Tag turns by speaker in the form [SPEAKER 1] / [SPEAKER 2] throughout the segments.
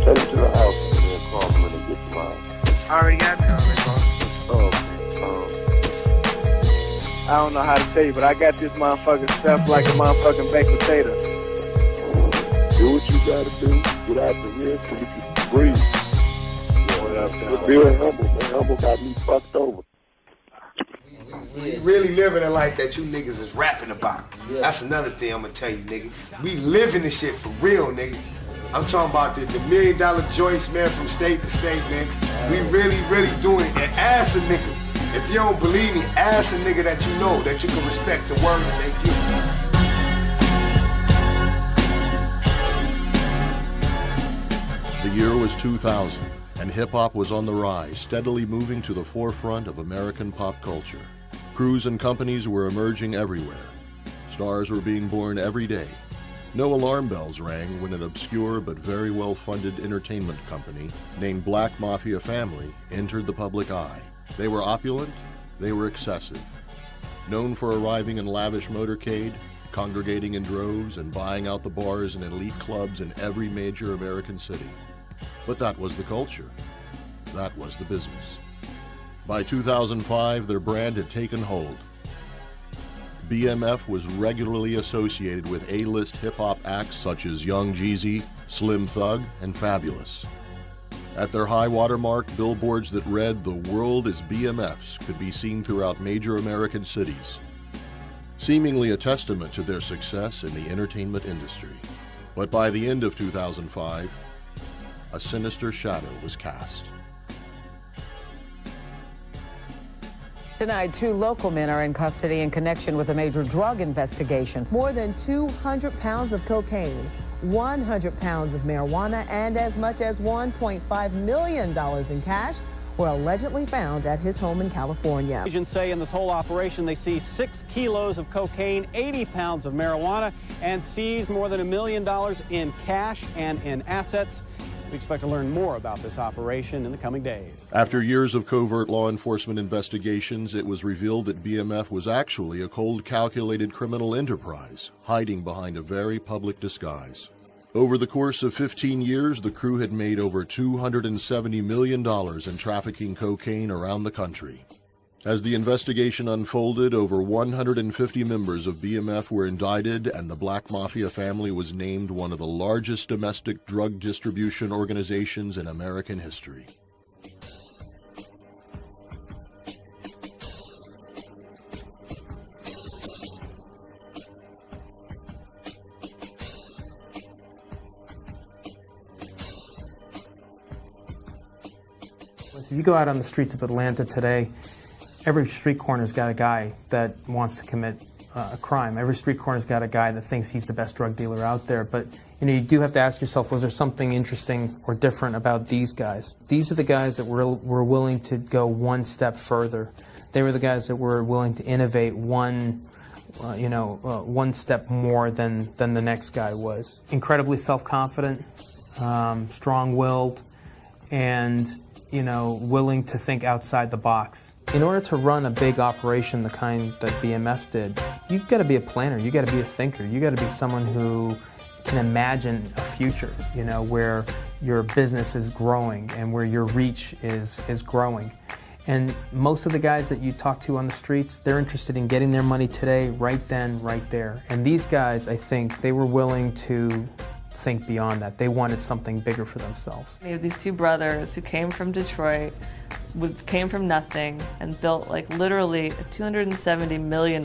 [SPEAKER 1] Take him to the house and then call him when they get to mine.
[SPEAKER 2] I already got me already, boss.
[SPEAKER 1] Oh,
[SPEAKER 2] I don't know how to tell you, but I got this motherfucker stuffed like a motherfucking baked potato.
[SPEAKER 1] do what you gotta do. Get out the here so we can breathe. But being humble, man. Humble got me fucked over.
[SPEAKER 3] We really living a life that you niggas is rapping about. Yeah. That's another thing I'm gonna tell you, nigga. We living this shit for real, nigga. I'm talking about the $1 million joints, man, from state to state, man. We really, really doing it. And ask a nigga. If you don't believe me, ask a nigga that you know, that you can respect the word that they
[SPEAKER 4] give. The year was 2000, and hip-hop was on the rise, steadily moving to the forefront of American pop culture. Crews and companies were emerging everywhere. Stars were being born every day. No alarm bells rang when an obscure but very well-funded entertainment company named Black Mafia Family entered the public eye. They were opulent, they were excessive. Known for arriving in lavish motorcade, congregating in droves, and buying out the bars and elite clubs in every major American city. But that was the culture. That was the business. By 2005, their brand had taken hold. BMF was regularly associated with A-list hip-hop acts such as Young Jeezy, Slim Thug, and Fabulous. At their high water mark, billboards that read, "The world is BMF's," could be seen throughout major American cities, seemingly a testament to their success in the entertainment industry. But by the end of 2005, a sinister shadow was cast.
[SPEAKER 5] Tonight, 2 local men are in custody in connection with a major drug investigation. More than 200 pounds of cocaine, 100 pounds of marijuana, and as much as $1.5 million in cash were allegedly found at his home in California.
[SPEAKER 6] Agents say in this whole operation they seized 6 kilos of cocaine, 80 pounds of marijuana, and seized more than $1 million in cash and in assets. We expect to learn more about this operation in the coming days.
[SPEAKER 4] After years of covert law enforcement investigations, it was revealed that BMF was actually a cold, calculated criminal enterprise, hiding behind a very public disguise. Over the course of 15 years, the crew had made over $270 million in trafficking cocaine around the country. As the investigation unfolded, over 150 members of BMF were indicted, and the Black Mafia Family was named one of the largest domestic drug distribution organizations in American history.
[SPEAKER 7] If you go out on the streets of Atlanta today, every street corner's got a guy that wants to commit a crime. Every street corner's got a guy that thinks he's the best drug dealer out there. But you do have to ask yourself, was there something interesting or different about these guys? These are the guys that were willing to go one step further. They were the guys that were willing to innovate one step more than the next guy was. Incredibly self-confident, strong-willed, and willing to think outside the box. In order to run a big operation the kind that BMF did, you've got to be a planner, you've got to be a thinker, you've got to be someone who can imagine a future, where your business is growing and where your reach is growing. And most of the guys that you talk to on the streets, they're interested in getting their money today, right then, right there. And these guys, I think, they were willing to think beyond that. They wanted something bigger for themselves.
[SPEAKER 8] We have these 2 brothers who came from Detroit, came from nothing, and built literally a $270 million,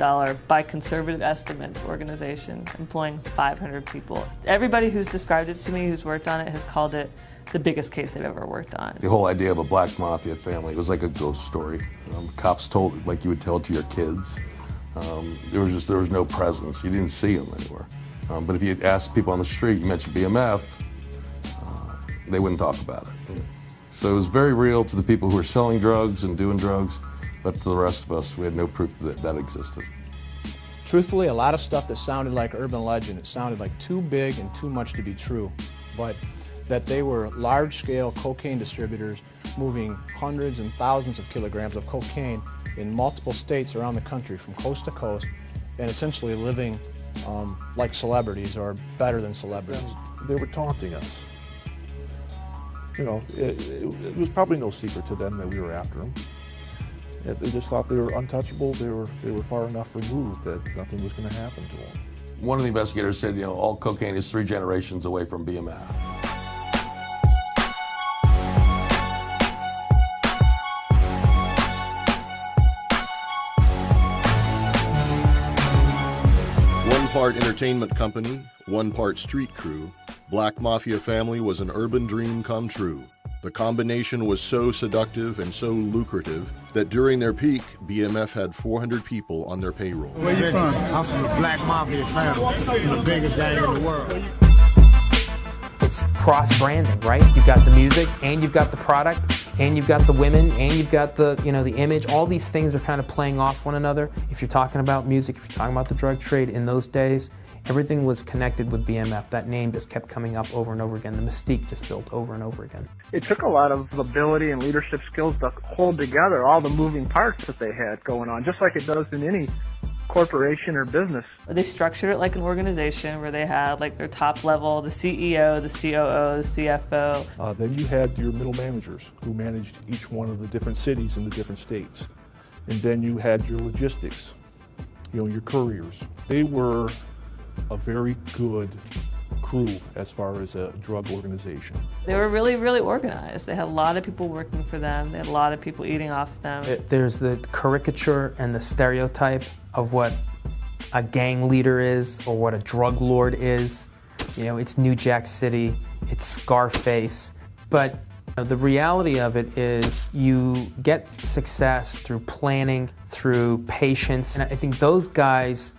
[SPEAKER 8] by conservative estimates, organization, employing 500 people. Everybody who's described it to me, who's worked on it, has called it the biggest case they've ever worked on.
[SPEAKER 1] The whole idea of a Black Mafia Family, it was like a ghost story. Cops told it like you would tell it to your kids. There was no presence. You didn't see them anywhere. But if you asked people on the street, you mentioned BMF, they wouldn't talk about it. So it was very real to the people who were selling drugs and doing drugs, but to the rest of us, we had no proof that that existed.
[SPEAKER 9] Truthfully, a lot of stuff that sounded like urban legend, it sounded like too big and too much to be true, but that they were large-scale cocaine distributors moving hundreds and thousands of kilograms of cocaine in multiple states around the country from coast to coast, and essentially living like celebrities or better than celebrities.
[SPEAKER 10] They were taunting us. You know, it was probably no secret to them that we were after them. They just thought they were untouchable. They were far enough removed that nothing was going to happen to them.
[SPEAKER 1] One of the investigators said, you know, all cocaine is 3 generations away from BMF.
[SPEAKER 4] One part entertainment company, one part street crew, Black Mafia Family was an urban dream come true. The combination was so seductive and so lucrative that during their peak, BMF had 400 people on their payroll.
[SPEAKER 3] Where you from? I'm from the Black Mafia Family, the biggest gang in the world.
[SPEAKER 7] It's cross-branding, right? You've got the music, and you've got the product, and you've got the women, and you've got the, you know, the image. All these things are kind of playing off one another. If you're talking about music, if you're talking about the drug trade in those days, everything was connected with BMF. That name just kept coming up over and over again. The mystique just built over and over again.
[SPEAKER 2] It took a lot of ability and leadership skills to hold together all the moving parts that they had going on, just like it does in any corporation or business.
[SPEAKER 8] They structured it like an organization where they had like their top level, the CEO, the COO, the CFO.
[SPEAKER 10] Then you had your middle managers who managed each one of the different cities in the different states. And then you had your logistics, you know, your couriers. They were a very good crew as far as a drug organization.
[SPEAKER 8] They were really, really organized. They had a lot of people working for them. They had a lot of people eating off them.
[SPEAKER 7] There's the caricature and the stereotype of what a gang leader is or what a drug lord is. You know, it's New Jack City, it's Scarface. But the reality of it is you get success through planning, through patience. And I think those guys,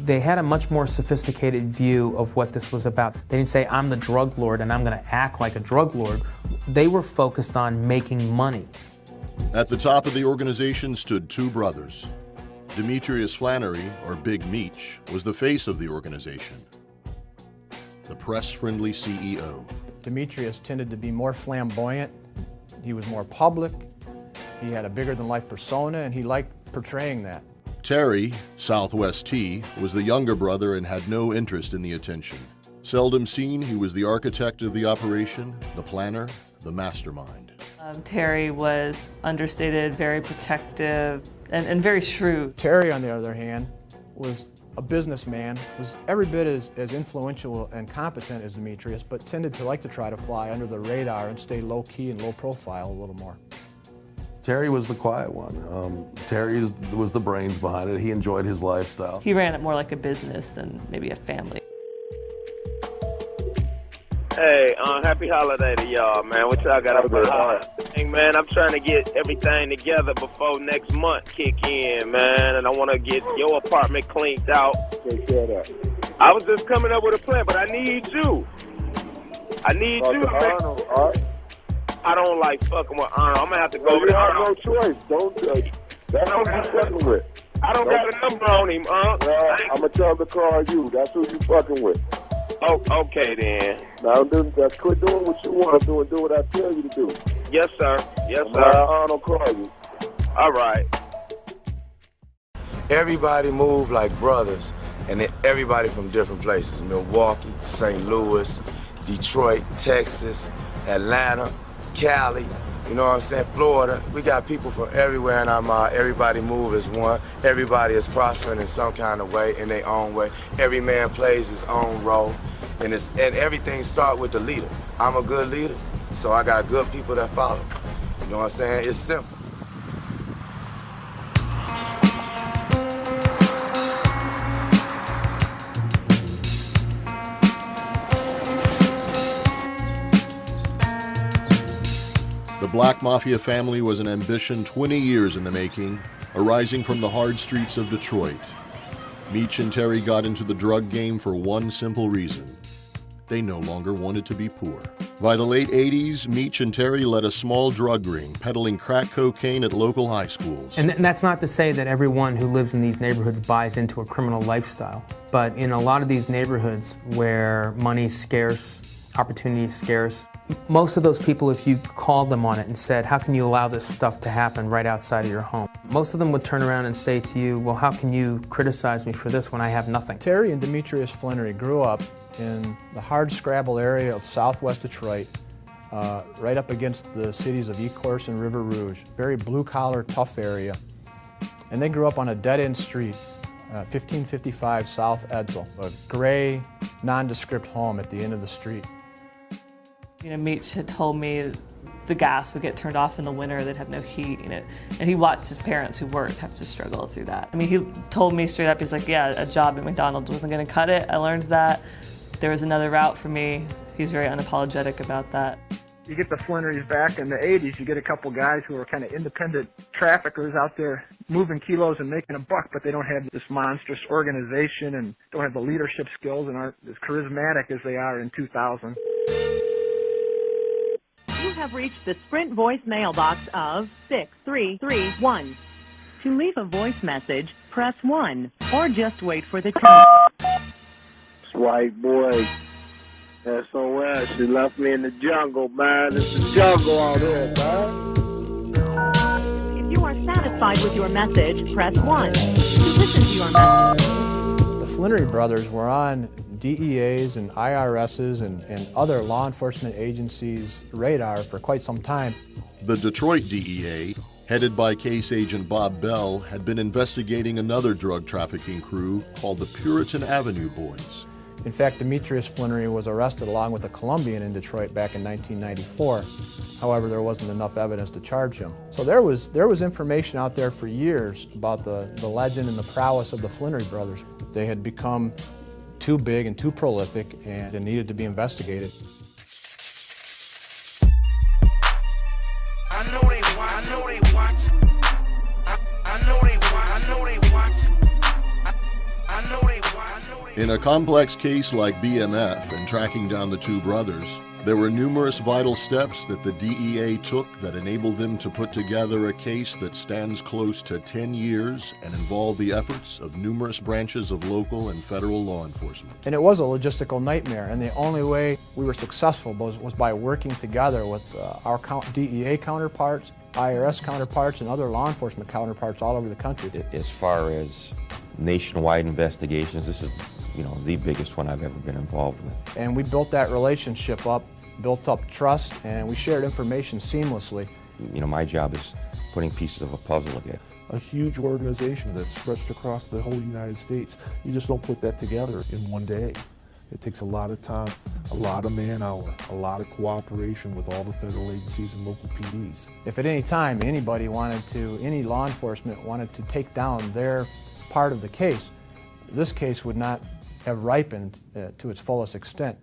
[SPEAKER 7] they had a much more sophisticated view of what this was about. They didn't say, I'm the drug lord and I'm going to act like a drug lord. They were focused on making money.
[SPEAKER 4] At the top of the organization stood 2 brothers. Demetrius Flannery, or Big Meech, was the face of the organization, the press-friendly CEO.
[SPEAKER 9] Demetrius tended to be more flamboyant. He was more public. He had a bigger-than-life persona, and he liked portraying that.
[SPEAKER 4] Terry, Southwest T, was the younger brother and had no interest in the attention. Seldom seen, he was the architect of the operation, the planner, the mastermind.
[SPEAKER 8] Terry was understated, very protective, and very shrewd.
[SPEAKER 9] Terry, on the other hand, was a businessman, was every bit as influential and competent as Demetrius, but tended to like to try to fly under the radar and stay low-key and low profile a little more.
[SPEAKER 1] Terry was the quiet one. Terry was the brains behind it. He enjoyed his lifestyle.
[SPEAKER 8] He ran it more like a business than maybe a family.
[SPEAKER 2] Hey, happy holiday to y'all, man. What y'all got up for holiday? Man, I'm trying to get everything together before next month kick in, man. And I want to get your apartment cleaned out.
[SPEAKER 11] Take care of that.
[SPEAKER 2] I was just coming up with a plan, but I need you. I need you, man.
[SPEAKER 11] Arnold, all right?
[SPEAKER 2] I don't like fucking with Arnold. I'm going to have to go over
[SPEAKER 11] to
[SPEAKER 2] Arnold.
[SPEAKER 11] You have no choice. Don't that's what you fucking with.
[SPEAKER 2] I don't got a number on him,
[SPEAKER 11] Well, I'm going to tell him to call you. That's who you fucking with.
[SPEAKER 2] Oh, okay then.
[SPEAKER 11] Now, just quit doing what you want to do and do what I tell you to do.
[SPEAKER 2] Yes, sir. Yes, sir.
[SPEAKER 11] Arnold call you.
[SPEAKER 2] All right.
[SPEAKER 3] Everybody moved like brothers, and everybody from different places. Milwaukee, St. Louis, Detroit, Texas, Atlanta, Cali, you know what I'm saying, Florida. We got people from everywhere, and everybody move as one. Everybody is prospering in some kind of way, in their own way. Every man plays his own role, and everything starts with the leader. I'm a good leader, so I got good people that follow. You know what I'm saying? It's simple.
[SPEAKER 4] The Black Mafia Family was an ambition 20 years in the making, arising from the hard streets of Detroit. Meech and Terry got into the drug game for one simple reason. They no longer wanted to be poor. By the late 80s, Meech and Terry led a small drug ring, peddling crack cocaine at local high schools.
[SPEAKER 7] And that's not to say that everyone who lives in these neighborhoods buys into a criminal lifestyle. But in a lot of these neighborhoods where money's scarce, opportunity is scarce, most of those people, if you called them on it and said, how can you allow this stuff to happen right outside of your home? Most of them would turn around and say to you, well, how can you criticize me for this when I have nothing?
[SPEAKER 9] Terry and Demetrius Flannery grew up in the hardscrabble area of southwest Detroit, right up against the cities of Ecorse and River Rouge. Very blue-collar, tough area. And they grew up on a dead-end street, 1555 South Edsel, a gray, nondescript home at the end of the street.
[SPEAKER 8] You know, Mecch had told me the gas would get turned off in the winter, they'd have no heat, you know, and he watched his parents who worked have to struggle through that. I mean, he told me straight up, he's like, yeah, a job at McDonald's wasn't gonna cut it. I learned that. There was another route for me. He's very unapologetic about that.
[SPEAKER 12] You get the Flannerys back in the 80s, you get a couple guys who are kind of independent traffickers out there moving kilos and making a buck, but they don't have this monstrous organization and don't have the leadership skills and aren't as charismatic as they are in 2000.
[SPEAKER 13] You have reached the Sprint voice mailbox of 6331. To leave a voice message, press 1 or just wait for the tone.
[SPEAKER 11] White boy, SOS, she left me in the jungle, man. It's the jungle out here, man.
[SPEAKER 13] If you are satisfied with your message, press 1. To listen to your message.
[SPEAKER 9] The Flannery brothers were on DEA's and IRS's and other law enforcement agencies' radar for quite some time.
[SPEAKER 4] The Detroit DEA, headed by case agent Bob Bell, had been investigating another drug trafficking crew called the Puritan Avenue Boys.
[SPEAKER 9] In fact, Demetrius Flannery was arrested along with a Colombian in Detroit back in 1994. However, there wasn't enough evidence to charge him. So there was information out there for years about the legend and the prowess of the Flannery brothers. They had become too big and too prolific, and it needed to be investigated.
[SPEAKER 14] I know they watch. I know they watch. I know they watch. I know they watch. I know they watch.
[SPEAKER 4] In a complex case like BMF and tracking down the two brothers, there were numerous vital steps that the DEA took that enabled them to put together a case that stands close to 10 years and involved the efforts of numerous branches of local and federal law enforcement.
[SPEAKER 9] And it was a logistical nightmare, and the only way we were successful was by working together with our DEA counterparts, IRS counterparts, and other law enforcement counterparts all over the country.
[SPEAKER 15] As far as nationwide investigations, this is, you know, the biggest one I've ever been involved with.
[SPEAKER 9] And we built that relationship up, built up trust, and we shared information seamlessly.
[SPEAKER 15] You know, my job is putting pieces of a puzzle together.
[SPEAKER 10] A huge organization that's stretched across the whole United States. You just don't put that together in one day. It takes a lot of time, a lot of man-hour, a lot of cooperation with all the federal agencies and local PDs.
[SPEAKER 9] If at any time anybody wanted to, any law enforcement wanted to take down their part of the case, this case would not have ripened to its fullest extent.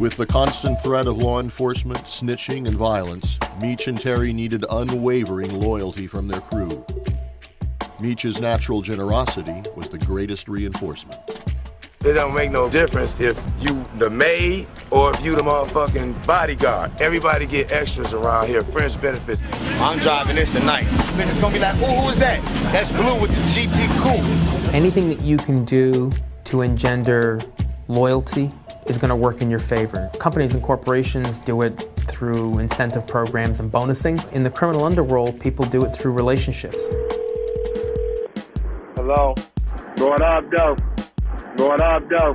[SPEAKER 4] With the constant threat of law enforcement, snitching, and violence, Mecch and Terry needed unwavering loyalty from their crew. Mecch's natural generosity was the greatest reinforcement.
[SPEAKER 16] It don't make no difference if you the maid or if you the motherfucking bodyguard. Everybody get extras around here, friends benefits. I'm driving this tonight. Bitch, it's gonna be like, ooh, who is that? That's Blue with the GT Coupe.
[SPEAKER 7] Anything that you can do to engender loyalty is going to work in your favor. Companies and corporations do it through incentive programs and bonusing. In the criminal underworld, people do it through relationships.
[SPEAKER 11] Hello? Going up, though. Going up, though.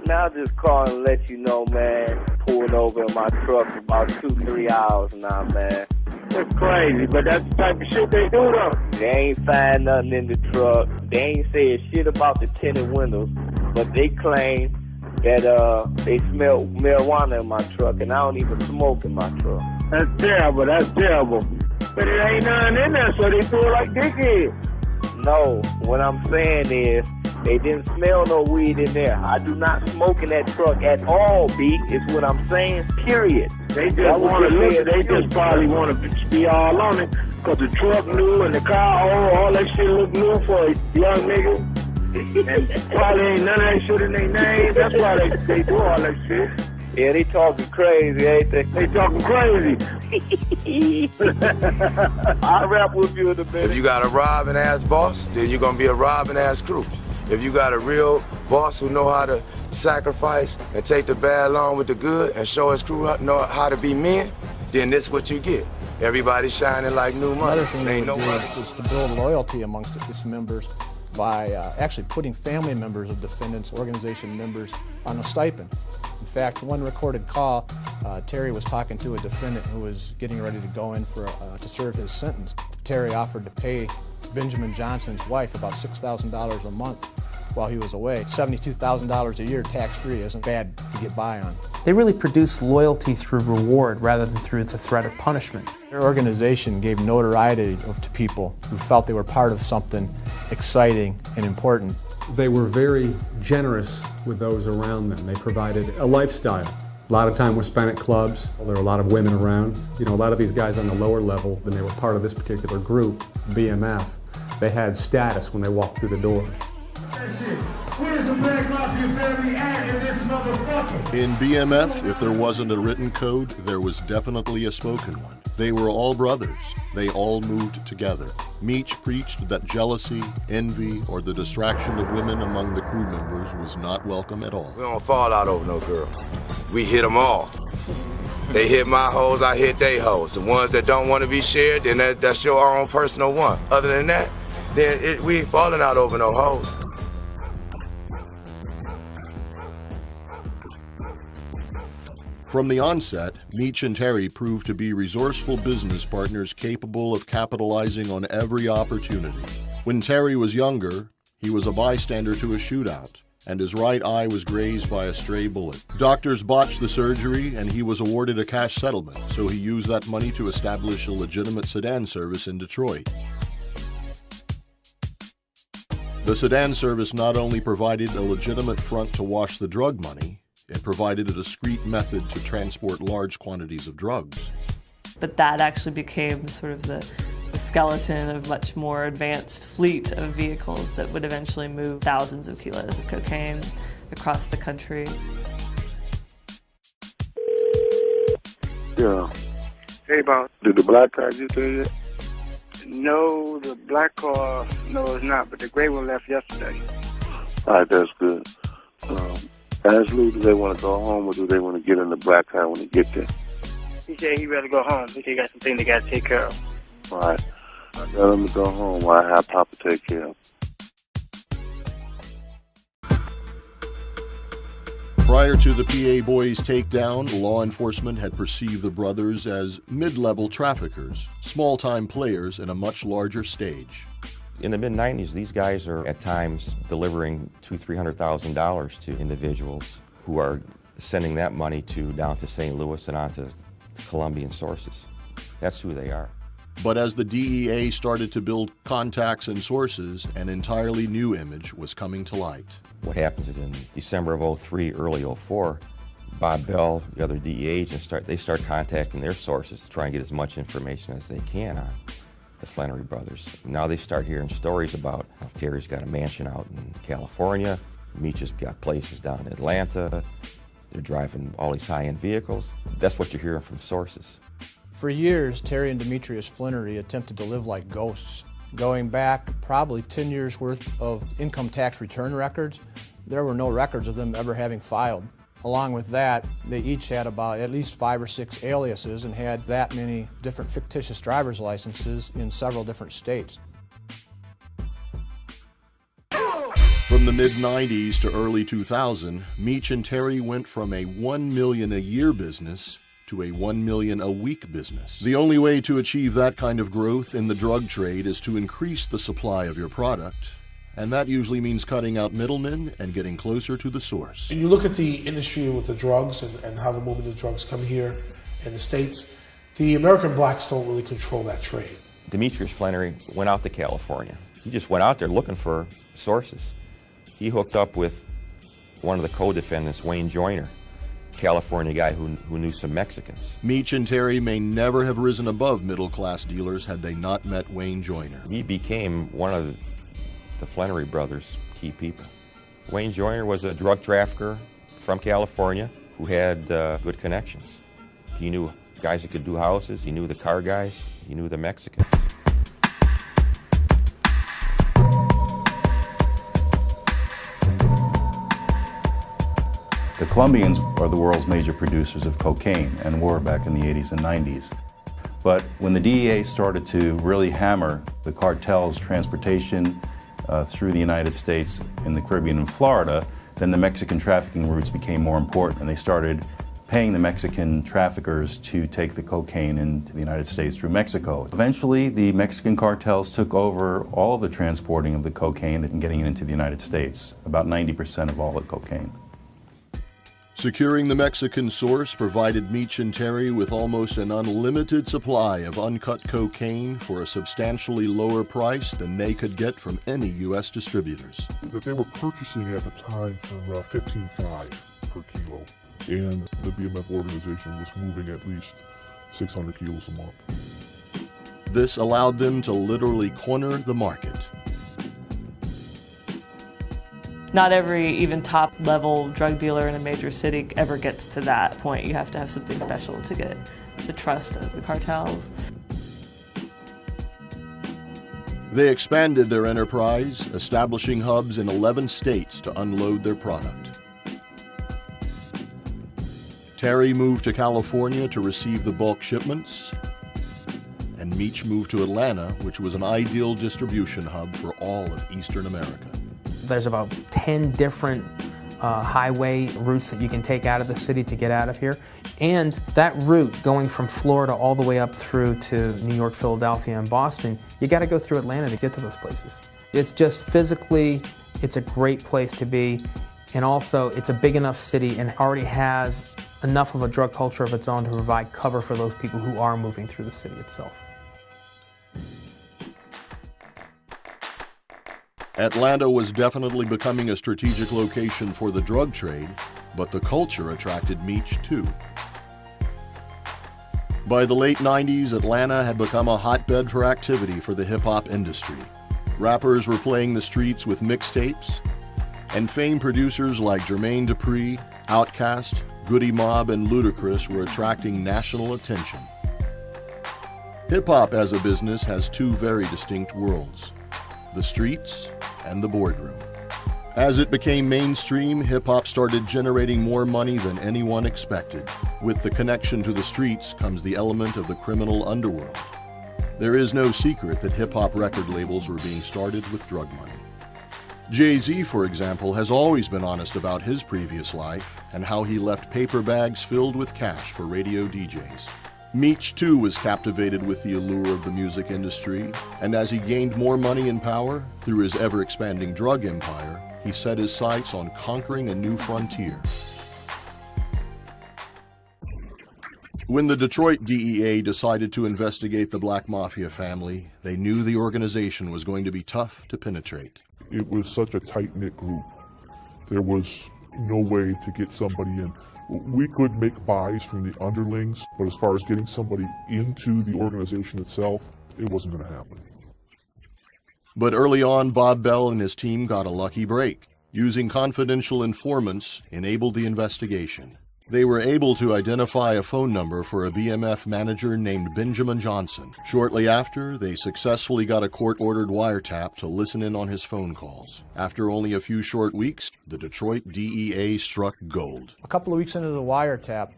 [SPEAKER 2] Now just call and let you know, man. Pulled over in my truck for about 2-3 hours now, man.
[SPEAKER 11] That's crazy, but that's the type of shit they do, though.
[SPEAKER 2] They ain't find nothing in the truck. They ain't said shit about the tinted windows, but they claim that they smell marijuana in my truck, and I don't even smoke in my truck.
[SPEAKER 11] That's terrible, that's terrible. But it ain't nothing in there, so they do it like dickheads.
[SPEAKER 2] No, what I'm saying is, they didn't smell no weed in there. I do not smoke in that truck at all, B, is what I'm saying, period.
[SPEAKER 11] They just want to look, they just probably want to be all on it, because the truck new and the car old, all that shit look new for a young nigga. And probably ain't none of that shit in their name. That's why they do all that shit.
[SPEAKER 2] Yeah, they talking crazy, ain't they?
[SPEAKER 11] They talking crazy.
[SPEAKER 2] I'll rap with you in a minute.
[SPEAKER 16] If you got a robbing ass boss, then you're gonna be a robbing ass crew. If you got a real boss who know how to sacrifice and take the bad along with the good and show his crew know how to be men, then this is what you get. Everybody shining like new money.
[SPEAKER 9] Another thing they would do is to build loyalty amongst its members by actually putting family members of defendants, organization members, on a stipend. In fact, one recorded call, Terry was talking to a defendant who was getting ready to go in for to serve his sentence. Terry offered to pay Benjamin Johnson's wife about $6,000 a month while he was away. $72,000 a year tax-free isn't bad to get by on.
[SPEAKER 7] They really produced loyalty through reward rather than through the threat of punishment.
[SPEAKER 9] Their organization gave notoriety to people who felt they were part of something exciting and important.
[SPEAKER 17] They were very generous with those around them. They provided a lifestyle. A lot of time was spent at clubs. There were a lot of women around. You know, a lot of these guys on the lower level, when they were part of this particular group, BMF, they had status when they walked through the door.
[SPEAKER 3] Where's the Black Mafia family at in this motherfucker?
[SPEAKER 4] In BMF, if there wasn't a written code, there was definitely a spoken one. They were all brothers. They all moved together. Mecch preached that jealousy, envy, or the distraction of women among the crew members was not welcome at all.
[SPEAKER 16] We don't fall out over no girls. We hit them all. They hit my hoes, I hit they hoes. The ones that don't want to be shared, then that's your own personal one. Other than that, then we ain't falling out over no hoes.
[SPEAKER 4] From the onset, Mecch and Terry proved to be resourceful business partners capable of capitalizing on every opportunity. When Terry was younger, he was a bystander to a shootout, and his right eye was grazed by a stray bullet. Doctors botched the surgery, and he was awarded a cash settlement, so he used that money to establish a legitimate sedan service in Detroit. The sedan service not only provided a legitimate front to wash the drug money, it provided a discreet method to transport large quantities of drugs.
[SPEAKER 8] But that actually became sort of the skeleton of much more advanced fleet of vehicles that would eventually move thousands of kilos of cocaine across the country.
[SPEAKER 11] Yeah.
[SPEAKER 18] Hey, boss.
[SPEAKER 11] Did the black car get there yet?
[SPEAKER 18] No, the black car, no, it's not, but the gray one left yesterday.
[SPEAKER 11] All right, that's good. Ask Lou, do they want to go home or do they want to get in the black car when they get there?
[SPEAKER 18] He said he'd rather go home. He said he got some things they got to take care of.
[SPEAKER 11] All right. I tell him to go home while I have Papa take care of him.
[SPEAKER 4] Prior to the PA Boys' takedown, law enforcement had perceived the brothers as mid-level traffickers, small-time players in a much larger stage.
[SPEAKER 15] In the mid-90s, these guys are at times delivering $200,000-$300,000 to individuals who are sending that money down to St. Louis and on to Colombian sources. That's who they are.
[SPEAKER 4] But as the DEA started to build contacts and sources, an entirely new image was coming to light.
[SPEAKER 15] What happens is in December of '03, early '04, Bob Bell, the other DEA agents, start contacting their sources to try and get as much information as they can on the Flannery brothers. Now they start hearing stories about how Terry's got a mansion out in California, Mecch has got places down in Atlanta, they're driving all these high-end vehicles. That's what you're hearing from sources.
[SPEAKER 9] For years, Terry and Demetrius Flannery attempted to live like ghosts. Going back probably 10 years worth of income tax return records, there were no records of them ever having filed. Along with that, they each had about at least 5 or 6 aliases and had that many different fictitious driver's licenses in several different states.
[SPEAKER 4] From the mid-90s to early 2000, Mecch and Terry went from a $1 million a year business to a $1 million a week business. The only way to achieve that kind of growth in the drug trade is to increase the supply of your product, and that usually means cutting out middlemen and getting closer to the source.
[SPEAKER 19] And you look at the industry with the drugs and how the movement of drugs come here in the States, the American blacks don't really control that trade.
[SPEAKER 15] Demetrius Flannery went out to California. He just went out there looking for sources. He hooked up with one of the co-defendants, Wayne Joyner, California guy who knew some Mexicans.
[SPEAKER 4] Mecch and Terry may never have risen above middle-class dealers had they not met Wayne Joyner.
[SPEAKER 15] He became one of the Flannery brothers' key people. Wayne Joyner was a drug trafficker from California who had good connections. He knew guys that could do houses, he knew the car guys, he knew the Mexicans.
[SPEAKER 20] The Colombians are the world's major producers of cocaine and were back in the 80s and 90s. But when the DEA started to really hammer the cartel's transportation through the United States in the Caribbean and Florida, then the Mexican trafficking routes became more important and they started paying the Mexican traffickers to take the cocaine into the United States through Mexico. Eventually, the Mexican cartels took over all of the transporting of the cocaine and getting it into the United States, about 90% of all the cocaine.
[SPEAKER 4] Securing the Mexican source provided Mecch and Terry with almost an unlimited supply of uncut cocaine for a substantially lower price than they could get from any U.S. distributors.
[SPEAKER 10] That they were purchasing at the time for $15.5 per kilo, and the BMF organization was moving at least 600 kilos a month.
[SPEAKER 4] This allowed them to literally corner the market.
[SPEAKER 8] Not every even top-level drug dealer in a major city ever gets to that point. You have to have something special to get the trust of the cartels.
[SPEAKER 4] They expanded their enterprise, establishing hubs in 11 states to unload their product. Terry moved to California to receive the bulk shipments, and Mecch moved to Atlanta, which was an ideal distribution hub for all of Eastern America.
[SPEAKER 7] There's about 10 different highway routes that you can take out of the city to get out of here. And that route going from Florida all the way up through to New York, Philadelphia, and Boston, you got to go through Atlanta to get to those places. It's just physically, it's a great place to be. And also, it's a big enough city and already has enough of a drug culture of its own to provide cover for those people who are moving through the city itself.
[SPEAKER 4] Atlanta was definitely becoming a strategic location for the drug trade, but the culture attracted Mecch too. By the late 90s, Atlanta had become a hotbed for activity for the hip-hop industry. Rappers were playing the streets with mixtapes, and famed producers like Jermaine Dupri, Outkast, Goody Mob, and Ludacris were attracting national attention. Hip-hop as a business has two very distinct worlds: the streets and the boardroom. As it became mainstream, hip-hop started generating more money than anyone expected. With the connection to the streets comes the element of the criminal underworld. There is no secret that hip-hop record labels were being started with drug money. Jay-Z, for example, has always been honest about his previous life and how he left paper bags filled with cash for radio DJs. Mecch, too, was captivated with the allure of the music industry, and as he gained more money and power through his ever-expanding drug empire, he set his sights on conquering a new frontier. When the Detroit DEA decided to investigate the Black Mafia family, they knew the organization was going to be tough to penetrate.
[SPEAKER 10] It was such a tight-knit group. There was no way to get somebody in. We could make buys from the underlings, but as far as getting somebody into the organization itself, it wasn't going to happen.
[SPEAKER 4] But early on, Bob Bell and his team got a lucky break. Using confidential informants enabled the investigation. They were able to identify a phone number for a BMF manager named Benjamin Johnson. Shortly after, they successfully got a court-ordered wiretap to listen in on his phone calls. After only a few short weeks, the Detroit DEA struck gold.
[SPEAKER 9] A couple of weeks into the wiretap,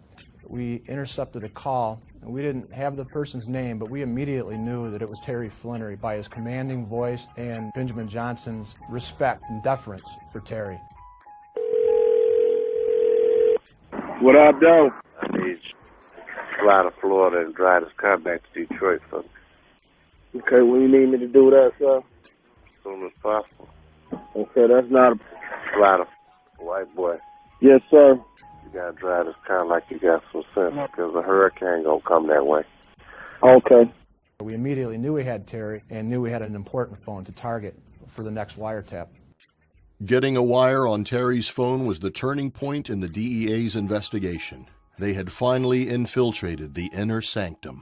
[SPEAKER 9] we intercepted a call, and we didn't have the person's name, but we immediately knew that it was Terry Flannery by his commanding voice and Benjamin Johnson's respect and deference for Terry.
[SPEAKER 18] What up, though?
[SPEAKER 21] I need you to fly to Florida and drive this car back to Detroit for me.
[SPEAKER 18] Okay, when you need me to do that, sir?
[SPEAKER 21] As soon as possible.
[SPEAKER 18] Okay, that's not a...
[SPEAKER 21] Fly to white boy.
[SPEAKER 18] Yes, sir.
[SPEAKER 21] You gotta drive this car like you got some sense, because a hurricane gonna come that way.
[SPEAKER 18] Okay.
[SPEAKER 9] We immediately knew we had Terry and knew we had an important phone to target for the next wiretap.
[SPEAKER 4] Getting a wire on Terry's phone was the turning point in the DEA's investigation. They had finally infiltrated the inner sanctum.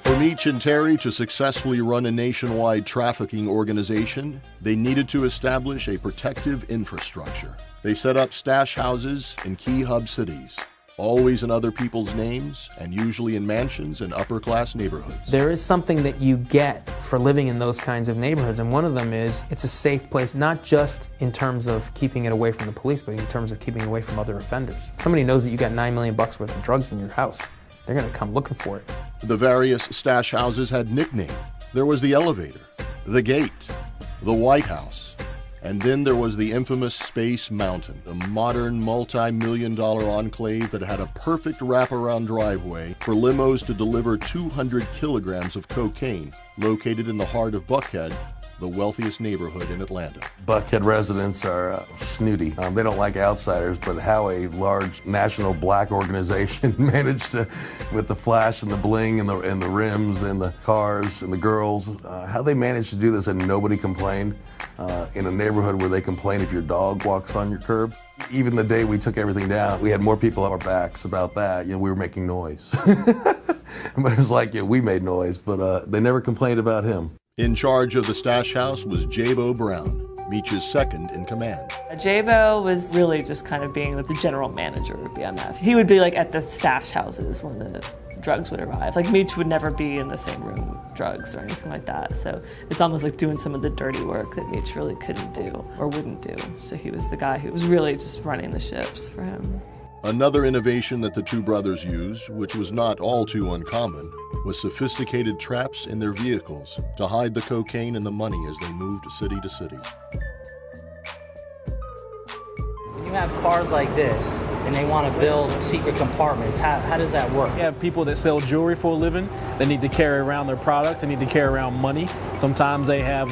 [SPEAKER 4] For Mecch and Terry to successfully run a nationwide trafficking organization, they needed to establish a protective infrastructure. They set up stash houses in key hub cities, always in other people's names, and usually in mansions and upper-class neighborhoods.
[SPEAKER 7] There is something that you get for living in those kinds of neighborhoods, and one of them is it's a safe place, not just in terms of keeping it away from the police, but in terms of keeping it away from other offenders. Somebody knows that you got $9 million worth of drugs in your house. They're going to come looking for it.
[SPEAKER 4] The various stash houses had nicknames. There was the Elevator, the Gate, the White House, And then there was the infamous Space Mountain, a modern multi-million-dollar enclave that had a perfect wraparound driveway for limos to deliver 200 kilograms of cocaine, located in the heart of Buckhead, the wealthiest neighborhood in Atlanta.
[SPEAKER 1] Buckhead residents are snooty. They don't like outsiders, but how a large national black organization managed to, with the flash and the bling and the rims and the cars and the girls, how they managed to do this and nobody complained in a neighborhood where they complain if your dog walks on your curb. Even the day we took everything down, we had more people on our backs about that. You know, we were making noise. But it was like, yeah, we made noise, but they never complained about him.
[SPEAKER 4] In charge of the stash house was Jabo Brown, Meech's second in command.
[SPEAKER 8] Jabo was really just kind of being the general manager of BMF. He would be like at the stash houses when the drugs would arrive. Like Meech would never be in the same room with drugs or anything like that. So it's almost like doing some of the dirty work that Meech really couldn't do or wouldn't do. So he was the guy who was really just running the ships for him.
[SPEAKER 4] Another innovation that the two brothers used, which was not all too uncommon, was sophisticated traps in their vehicles to hide the cocaine and the money as they moved city to city.
[SPEAKER 5] When you have cars like this and they want to build secret compartments, how does that work?
[SPEAKER 22] You have people that sell jewelry for a living. They need to carry around their products. They need to carry around money. Sometimes they have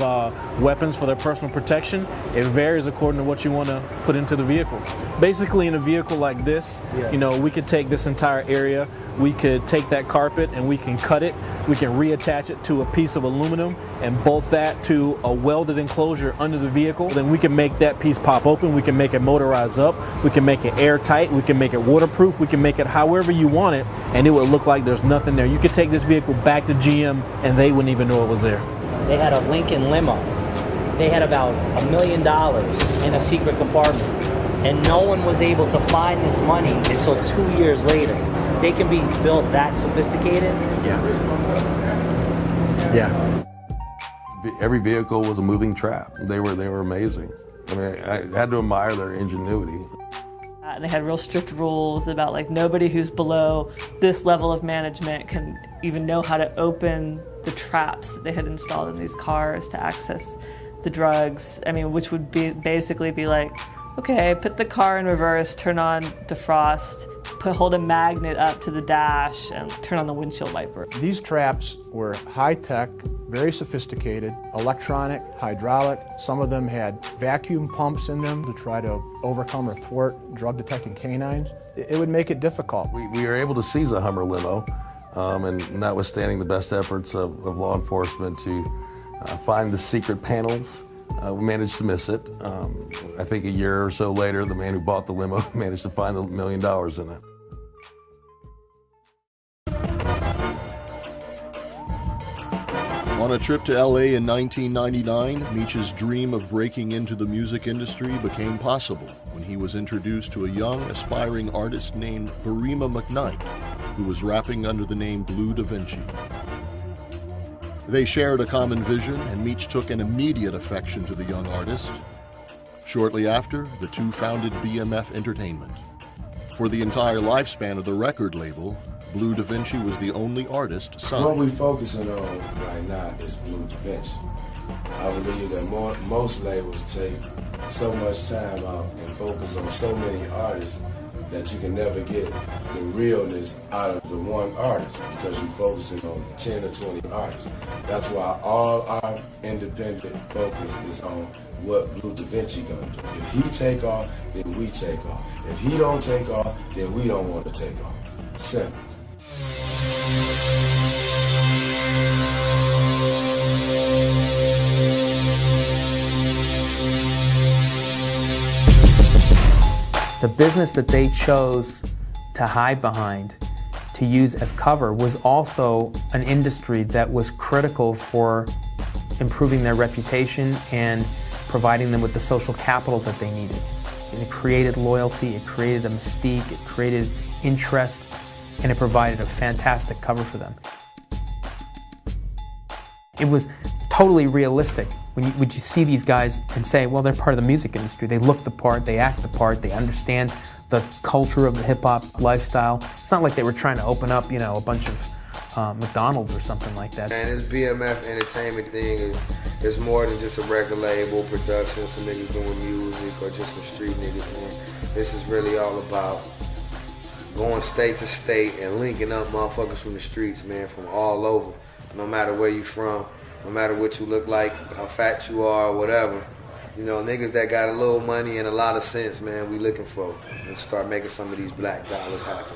[SPEAKER 22] weapons for their personal protection. It varies according to what you want to put into the vehicle. Basically, in a vehicle like this, you know, we could take this entire area. We could take that carpet and we can cut it. We can reattach it to a piece of aluminum and bolt that to a welded enclosure under the vehicle. Then we can make that piece pop open. We can make it motorized up. We can make it airtight. We can make it waterproof. We can make it however you want it, and it would look like there's nothing there. You could take this vehicle back to GM and they wouldn't even know it was there.
[SPEAKER 5] They had a Lincoln limo. They had about $1 million in a secret compartment, and no one was able to find this money until 2 years later. They can be built that sophisticated?
[SPEAKER 1] Yeah. Every vehicle was a moving trap. They were amazing. I mean, I had to admire their ingenuity.
[SPEAKER 8] And they had real strict rules about like nobody who's below this level of management can even know how to open the traps that they had installed in these cars to access the drugs. I mean, which would be basically be like, okay, put the car in reverse, turn on defrost, hold a magnet up to the dash, and turn on the windshield wiper.
[SPEAKER 9] These traps were high-tech, very sophisticated, electronic, hydraulic. Some of them had vacuum pumps in them to try to overcome or thwart drug-detecting canines. It would make it difficult.
[SPEAKER 1] We were able to seize a Hummer limo, and notwithstanding the best efforts of law enforcement to find the secret panels, we managed to miss it. I think a year or so later, the man who bought the limo managed to find the $1 million in it.
[SPEAKER 4] On a trip to LA in 1999, Meech's dream of breaking into the music industry became possible when he was introduced to a young, aspiring artist named Verima McKnight, who was rapping under the name Blue Da Vinci. They shared a common vision, and Meech took an immediate affection to the young artist. Shortly after, the two founded BMF Entertainment. For the entire lifespan of the record label, Blue Da Vinci was the only artist signed.
[SPEAKER 3] What we're focusing on right now is Blue Da Vinci. I believe that most labels take so much time out and focus on so many artists that you can never get the realness out of the one artist because you're focusing on 10 or 20 artists. That's why all our independent focus is on what Blue Da Vinci gonna do. If he take off, then we take off. If he don't take off, then we don't want to take off. Simple.
[SPEAKER 7] The business that they chose to hide behind, to use as cover, was also an industry that was critical for improving their reputation and providing them with the social capital that they needed. It created loyalty, it created a mystique, it created interest, and it provided a fantastic cover for them. It was totally realistic. When you see these guys and say, well, they're part of the music industry. They look the part, they act the part, they understand the culture of the hip-hop lifestyle. It's not like they were trying to open up, you know, a bunch of McDonald's or something like that.
[SPEAKER 3] Man, this BMF entertainment thing is more than just a record label, production, some niggas doing music, or just some street niggas, man. This is really all about going state to state and linking up motherfuckers from the streets, man, from all over. No matter where you from, no matter what you look like, how fat you are, or whatever. You know, niggas that got a little money and a lot of sense, man, we looking for. And start making some of these black dollars happen.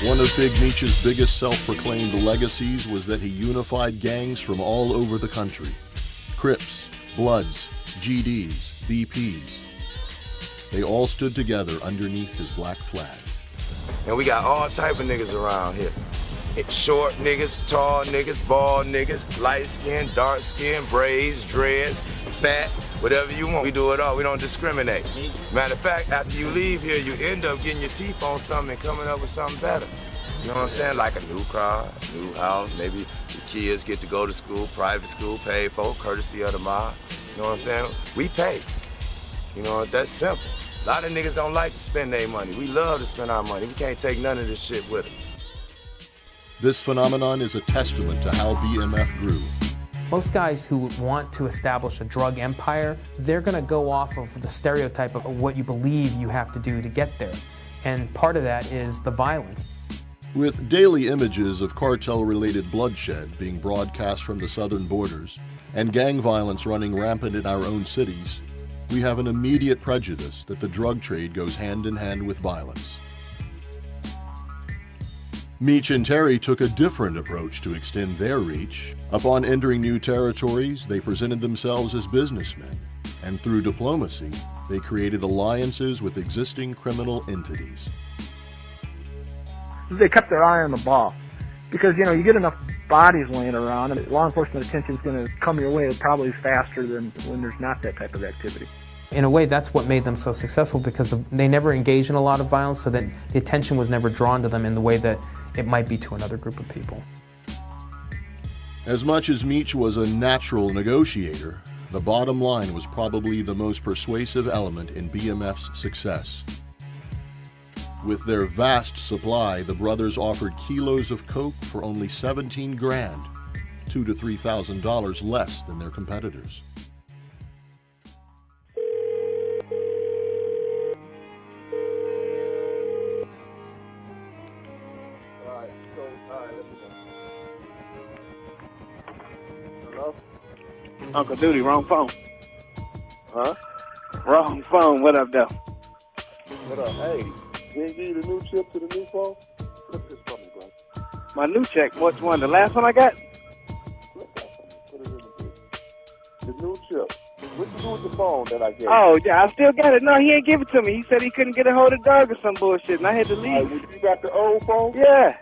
[SPEAKER 4] One of Big Meech's biggest self-proclaimed legacies was that he unified gangs from all over the country. Crips, Bloods, GDs, BPs. They all stood together underneath his black flag.
[SPEAKER 16] And we got all type of niggas around here. Short niggas, tall niggas, bald niggas, light skin, dark skin, braids, dreads, fat, whatever you want. We do it all. We don't discriminate. Matter of fact, after you leave here, you end up getting your teeth on something and coming up with something better. You know what I'm saying? Like a new car, a new house, maybe the kids get to go to school, private school, paid for, courtesy of the mob. You know what I'm saying? We pay. You know, that's simple. A lot of niggas don't like to spend their money. We love to spend our money. We can't take none of this shit with us.
[SPEAKER 4] This phenomenon is a testament to how BMF grew.
[SPEAKER 7] Most guys who want to establish a drug empire, they're going to go off of the stereotype of what you believe you have to do to get there. And part of that is the violence.
[SPEAKER 4] With daily images of cartel-related bloodshed being broadcast from the southern borders and gang violence running rampant in our own cities, we have an immediate prejudice that the drug trade goes hand in hand with violence. Mecch and Terry took a different approach to extend their reach. Upon entering new territories, they presented themselves as businessmen, and through diplomacy, they created alliances with existing criminal entities.
[SPEAKER 6] They kept their eye on the ball, because, you know, you get enough bodies laying around, and law enforcement attention is going to come your way probably faster than when there's not that type of activity.
[SPEAKER 7] In a way, that's what made them so successful, because they never engaged in a lot of violence, so that the attention was never drawn to them in the way that it might be to another group of people.
[SPEAKER 4] As much as Mecch was a natural negotiator, the bottom line was probably the most persuasive element in BMF's success. With their vast supply, the brothers offered kilos of coke for only 17 grand, $2,000 to $3,000 less than their competitors.
[SPEAKER 18] Uncle Duty, wrong phone.
[SPEAKER 21] Huh?
[SPEAKER 18] Wrong phone. What up, though?
[SPEAKER 21] What up? Hey, didn't give you the new chip to the new phone? Look this for me, bro.
[SPEAKER 18] My new check. Which one? The last one I got?
[SPEAKER 21] Put it in the book. The new chip. What you do with the phone that I gave you?
[SPEAKER 18] Oh, yeah, I still got it. No, he ain't give it to me. He said he couldn't get a hold of Doug or some bullshit, and I had to leave.
[SPEAKER 21] You got the old phone?
[SPEAKER 18] Yeah.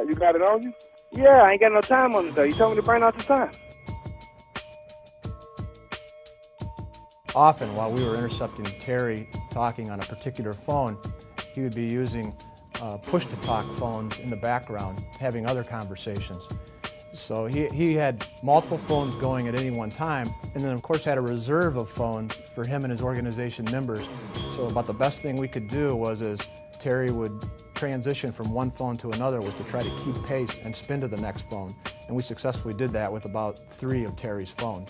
[SPEAKER 21] You got it on you?
[SPEAKER 18] Yeah, I ain't got no time on it, though. You told me to burn out the time.
[SPEAKER 9] Often, while we were intercepting Terry talking on a particular phone, he would be using push-to-talk phones in the background, having other conversations. So he had multiple phones going at any one time, and then of course had a reserve of phones for him and his organization members. So about the best thing we could do was, as Terry would transition from one phone to another, was to try to keep pace and spin to the next phone. And we successfully did that with about 3 of Terry's phones.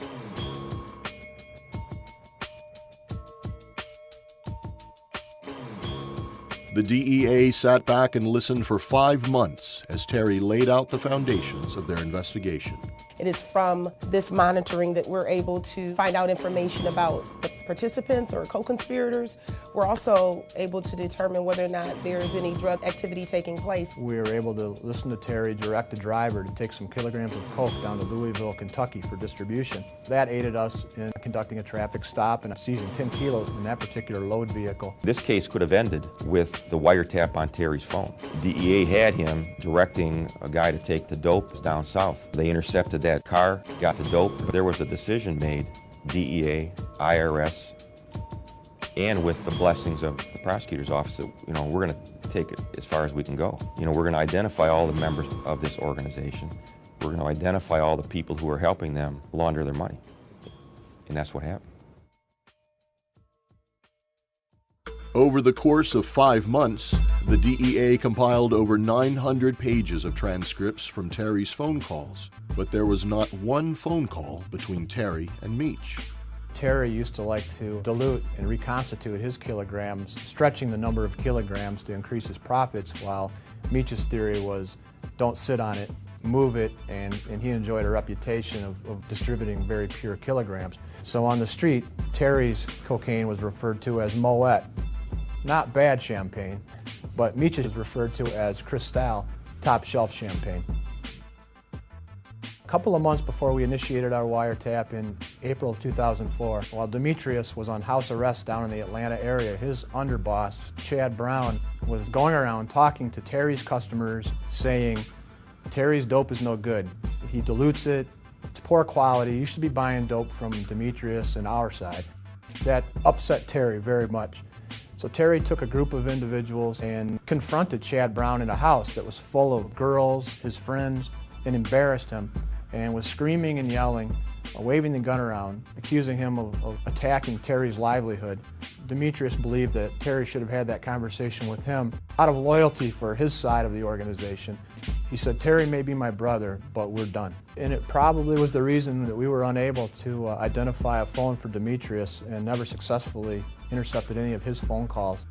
[SPEAKER 4] The DEA sat back and listened for 5 months as Terry laid out the foundations of their investigation.
[SPEAKER 12] It is from this monitoring that we're able to find out information about the participants or co-conspirators. We're also able to determine whether or not there is any drug activity taking place.
[SPEAKER 9] We were able to listen to Terry direct a driver to take some kilograms of coke down to Louisville, Kentucky for distribution. That aided us in conducting a traffic stop and seizing 10 kilos in that particular load vehicle.
[SPEAKER 15] This case could have ended with the wiretap on Terry's phone. DEA had him directing a guy to take the dope down south. They intercepted that car, got the dope, but there was a decision made, DEA, IRS, and with the blessings of the prosecutor's office, that, you know, we're going to take it as far as we can go. You know, we're going to identify all the members of this organization. We're going to identify all the people who are helping them launder their money. And that's what happened.
[SPEAKER 4] Over the course of 5 months, the DEA compiled over 900 pages of transcripts from Terry's phone calls, but there was not one phone call between Terry and Mecch.
[SPEAKER 9] Terry used to like to dilute and reconstitute his kilograms, stretching the number of kilograms to increase his profits, while Mecch's theory was don't sit on it, move it, and he enjoyed a reputation of distributing very pure kilograms. So on the street, Terry's cocaine was referred to as Moet. Not bad champagne, but Mecch is referred to as Cristal, top shelf champagne. A couple of months before we initiated our wiretap in April of 2004, while Demetrius was on house arrest down in the Atlanta area, his underboss, Chad Brown, was going around talking to Terry's customers saying, Terry's dope is no good. He dilutes it, it's poor quality, you should be buying dope from Demetrius and our side. That upset Terry very much. So Terry took a group of individuals and confronted Chad Brown in a house that was full of girls, his friends, and embarrassed him, and was screaming and yelling, waving the gun around, accusing him of attacking Terry's livelihood. Demetrius believed that Terry should have had that conversation with him out of loyalty for his side of the organization. He said, Terry may be my brother, but we're done. And it probably was the reason that we were unable to identify a phone for Demetrius and never successfully intercepted any of his phone calls.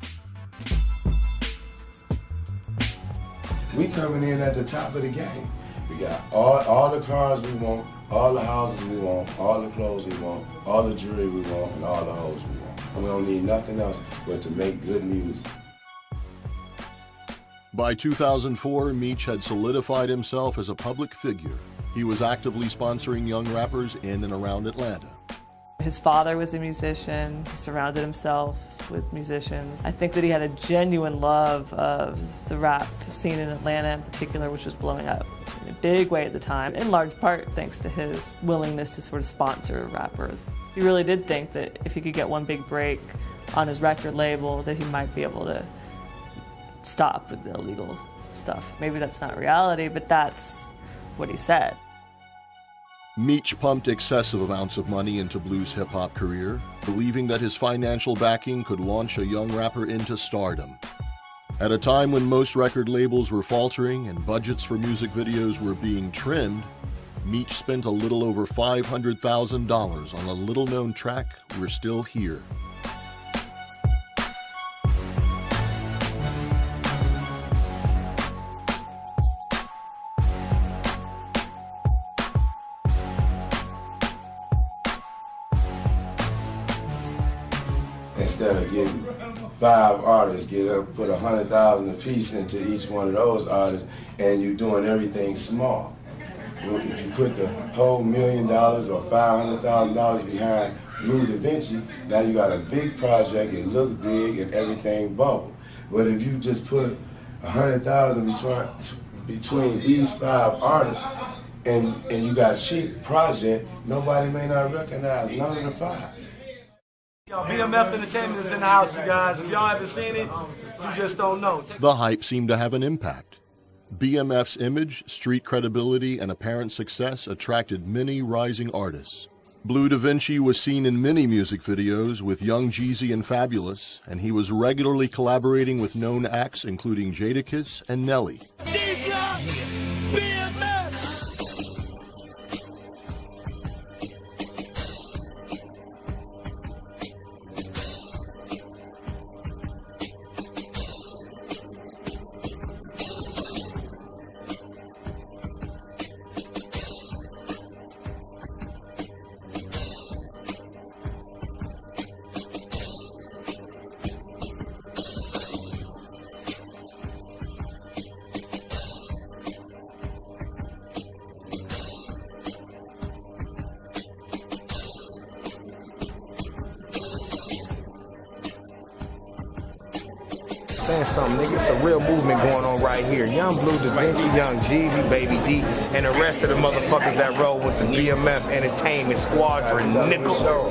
[SPEAKER 3] We coming in at the top of the game. We got all the cars we want, all the houses we want, all the clothes we want, all the jewelry we want, and all the hoes we want. And we don't need nothing else but to make good music.
[SPEAKER 4] By 2004, Mecch had solidified himself as a public figure. He was actively sponsoring young rappers in and around Atlanta.
[SPEAKER 8] His father was a musician. He surrounded himself with musicians. I think that he had a genuine love of the rap scene in Atlanta in particular, which was blowing up in a big way at the time, in large part thanks to his willingness to sort of sponsor rappers. He really did think that if he could get one big break on his record label, that he might be able to stop with the illegal stuff. Maybe that's not reality, but that's what he said.
[SPEAKER 4] Mecch pumped excessive amounts of money into Blue's hip-hop career, believing that his financial backing could launch a young rapper into stardom. At a time when most record labels were faltering and budgets for music videos were being trimmed, Mecch spent a little over $500,000 on a little-known track, We're Still Here.
[SPEAKER 3] Instead of getting 5 artists, put 100,000 apiece into each one of those artists, and you're doing everything small. If you put the whole $1 million or $500,000 behind Blue Da Vinci, now you got a big project, it looks big, and everything bubble. But if you just put 100,000 between these 5 artists, and you got a cheap project, nobody may not recognize none of the 5.
[SPEAKER 13] Yo, BMF Entertainment is in the house, you guys. If y'all haven't seen it, you just don't know.
[SPEAKER 4] The hype seemed to have an impact. BMF's image, street credibility, and apparent success attracted many rising artists. Blue Da Vinci was seen in many music videos with Young Jeezy and Fabulous, and he was regularly collaborating with known acts including Jadakiss and Nelly.
[SPEAKER 14] Saying something, nigga. It's a real movement going on right here. Young Blue Da Vinci, Young Jeezy, Baby D, and the rest of the motherfuckers that roll with the BMF Entertainment Squadron, nickel.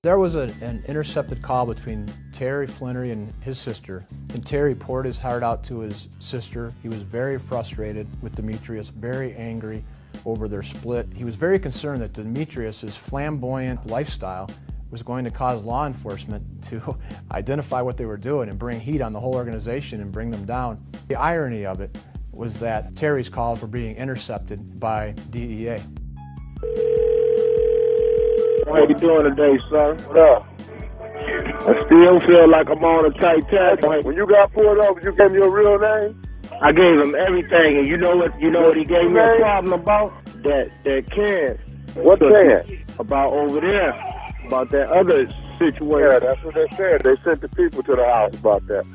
[SPEAKER 9] There was an intercepted call between Terry Flannery and his sister, and Terry poured his heart out to his sister. He was very frustrated with Demetrius, very angry over their split. He was very concerned that Demetrius's flamboyant lifestyle was going to cause law enforcement to identify what they were doing and bring heat on the whole organization and bring them down. The irony of it was that Terry's calls were being intercepted by DEA.
[SPEAKER 11] How you doing today, son? What up? I still feel like I'm on a tight task. When you got pulled over, you gave me your real name? I gave him everything, and you know what he gave me a problem about? That Ken.
[SPEAKER 21] What Ken?
[SPEAKER 11] About over there. About that other situation.
[SPEAKER 21] Yeah, that's what they said. They sent the people to the house about that.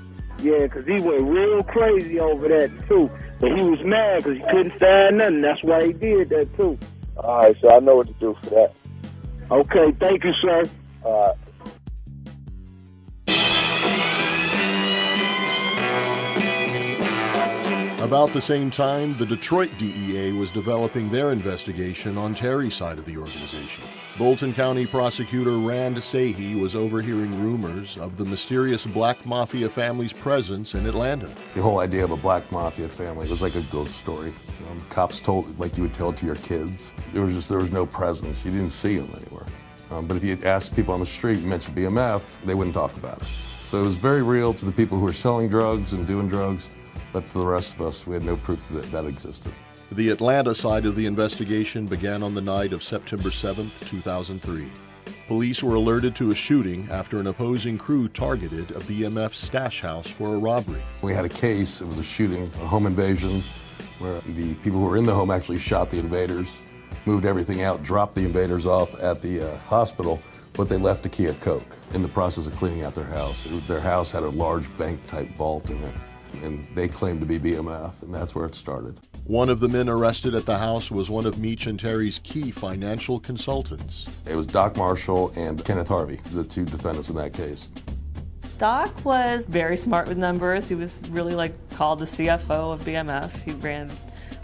[SPEAKER 11] Yeah, because he went real crazy over that, too. But he was mad because he couldn't find nothing. That's why he did that, too.
[SPEAKER 21] All right, so I know what to do for that.
[SPEAKER 11] Okay, thank you, sir.
[SPEAKER 21] All right.
[SPEAKER 4] About the same time, the Detroit DEA was developing their investigation on Terry's side of the organization. Bolton County prosecutor Rand Sahi was overhearing rumors of the mysterious Black Mafia family's presence in Atlanta.
[SPEAKER 1] The whole idea of a Black Mafia family was like a ghost story. Cops told, like you would tell it to your kids. There was no presence. You didn't see them anywhere. But if you asked people on the street, you mentioned BMF, they wouldn't talk about it. So it was very real to the people who were selling drugs and doing drugs, but to the rest of us, we had no proof that that existed.
[SPEAKER 4] The Atlanta side of the investigation began on the night of September 7, 2003. Police were alerted to a shooting after an opposing crew targeted a BMF stash house for a robbery.
[SPEAKER 1] We had a case, it was a shooting, a home invasion, where the people who were in the home actually shot the invaders, moved everything out, dropped the invaders off at the hospital, but they left a key of coke in the process of cleaning out their house. Their house had a large bank-type vault in it, and they claimed to be BMF, and that's where it started.
[SPEAKER 4] One of the men arrested at the house was one of Mecch and Terry's key financial consultants.
[SPEAKER 1] It was Doc Marshall and Kenneth Harvey, the two defendants in that case.
[SPEAKER 8] Doc was very smart with numbers. He was really called the CFO of BMF. He ran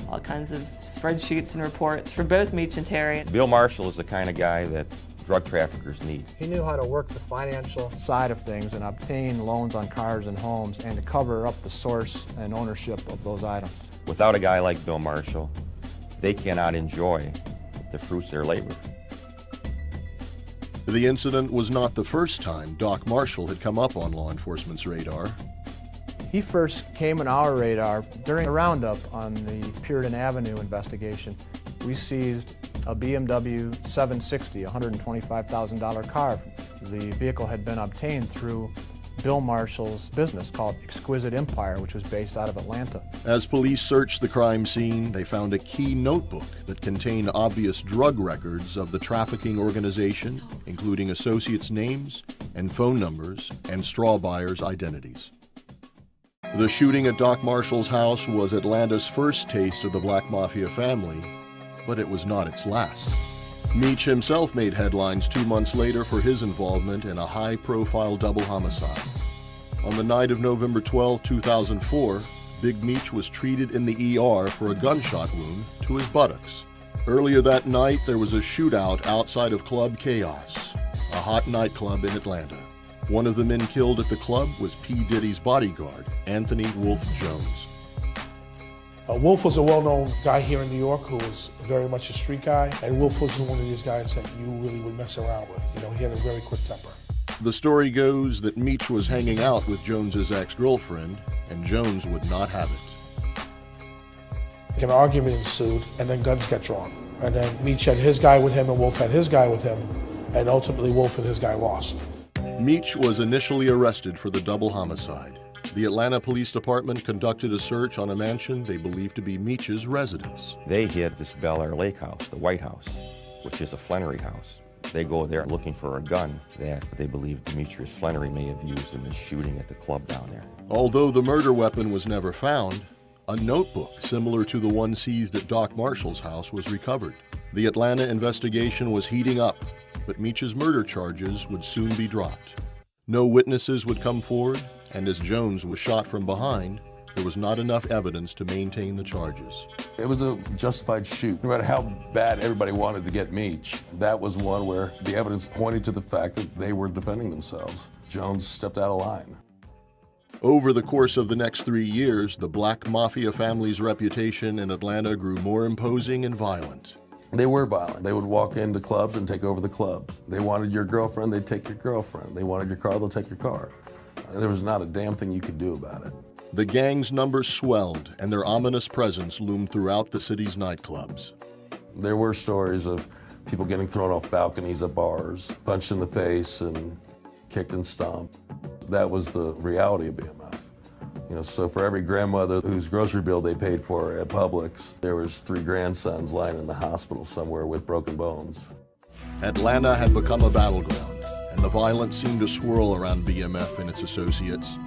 [SPEAKER 8] all kinds of spreadsheets and reports for both Mecch and Terry.
[SPEAKER 15] Bill Marshall is the kind of guy that drug traffickers need.
[SPEAKER 9] He knew how to work the financial side of things and obtain loans on cars and homes and to cover up the source and ownership of those items.
[SPEAKER 15] Without a guy like Bill Marshall, they cannot enjoy the fruits of their labor.
[SPEAKER 4] The incident was not the first time Doc Marshall had come up on law enforcement's radar.
[SPEAKER 9] He first came on our radar during a roundup on the Puritan Avenue investigation. We seized a BMW 760, a $125,000 car. The vehicle had been obtained through Bill Marshall's business called Exquisite Empire, which was based out of Atlanta.
[SPEAKER 4] As police searched the crime scene, they found a key notebook that contained obvious drug records of the trafficking organization, including associates' names and phone numbers and straw buyers' identities. The shooting at Doc Marshall's house was Atlanta's first taste of the Black Mafia family, but it was not its last. Mecch himself made headlines 2 months later for his involvement in a high-profile double homicide. On the night of November 12, 2004, Big Mecch was treated in the ER for a gunshot wound to his buttocks. Earlier that night, there was a shootout outside of Club Chaos, a hot nightclub in Atlanta. One of the men killed at the club was P. Diddy's bodyguard, Anthony Wolf Jones.
[SPEAKER 19] Wolf was a well-known guy here in New York who was very much a street guy, and Wolf was one of these guys that you really would mess around with. You know, he had a very quick temper.
[SPEAKER 4] The story goes that Mecch was hanging out with Jones's ex-girlfriend, and Jones would not have it.
[SPEAKER 19] An argument ensued, and then guns got drawn. And then Mecch had his guy with him, and Wolf had his guy with him, and ultimately Wolf and his guy lost.
[SPEAKER 4] Mecch was initially arrested for the double homicide. The Atlanta Police Department conducted a search on a mansion they believed to be Mech's residence.
[SPEAKER 15] They hit this Bel Air Lake house, the White House, which is a Flannery house. They go there looking for a gun that they believe Demetrius Flannery may have used in the shooting at the club down there.
[SPEAKER 4] Although the murder weapon was never found, a notebook similar to the one seized at Doc Marshall's house was recovered. The Atlanta investigation was heating up, but Mech's murder charges would soon be dropped. No witnesses would come forward, and as Jones was shot from behind, there was not enough evidence to maintain the charges.
[SPEAKER 1] It was a justified shoot. No matter how bad everybody wanted to get Mecch, that was one where the evidence pointed to the fact that they were defending themselves. Jones stepped out of line.
[SPEAKER 4] Over the course of the next 3 years, the Black Mafia family's reputation in Atlanta grew more imposing and violent.
[SPEAKER 1] They were violent. They would walk into clubs and take over the clubs. They wanted your girlfriend, they'd take your girlfriend. They wanted your car, they'll take your car. There was not a damn thing you could do about it.
[SPEAKER 4] The gang's numbers swelled, and their ominous presence loomed throughout the city's nightclubs.
[SPEAKER 1] There were stories of people getting thrown off balconies at bars, punched in the face and kicked and stomped. That was the reality of BMF. So for every grandmother whose grocery bill they paid for at Publix, there was 3 grandsons lying in the hospital somewhere with broken bones.
[SPEAKER 4] Atlanta had become a battleground, and the violence seemed to swirl around BMF and its associates.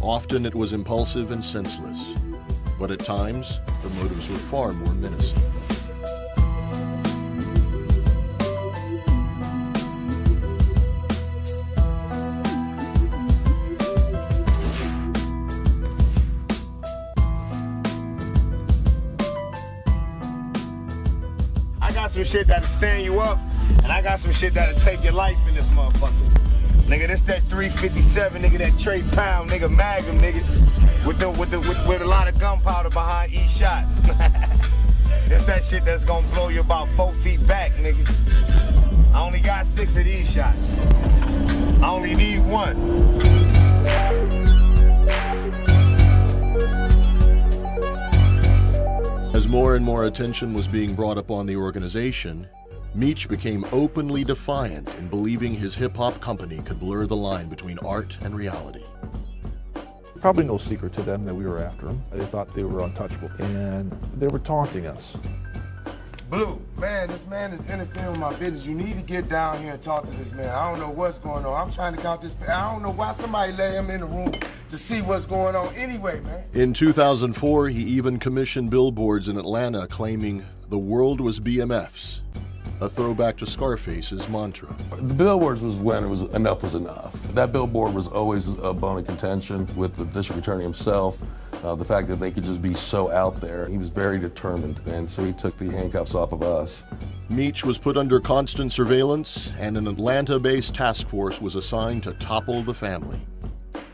[SPEAKER 4] Often it was impulsive and senseless, but at times the motives were far more menacing.
[SPEAKER 14] I got some shit that'll stand you up, and I got some shit that'll take your life in this motherfucker. Nigga, this that 357, nigga, that Trey Pound, nigga, Magnum, nigga, with a lot of gunpowder behind each shot. It's that shit that's gonna blow you about 4 feet back, nigga. I only got 6 of these shots. I only need 1.
[SPEAKER 4] As more and more attention was being brought upon the organization, Mecch became openly defiant in believing his hip-hop company could blur the line between art and reality.
[SPEAKER 10] Probably no secret to them that we were after them. They thought they were untouchable, and they were taunting us.
[SPEAKER 16] Blue, man, this man is interfering with my business. You need to get down here and talk to this man. I don't know what's going on. I'm trying to count this. I don't know why somebody let him in the room to see what's going on anyway, man.
[SPEAKER 4] In 2004, he even commissioned billboards in Atlanta claiming the world was BMF's, a throwback to Scarface's mantra.
[SPEAKER 1] The billboards was when it was enough was enough. That billboard was always a bone of contention with the district attorney himself. The fact that they could just be so out there. He was very determined, and so he took the handcuffs off of us.
[SPEAKER 4] Mecch was put under constant surveillance, and an Atlanta-based task force was assigned to topple the family.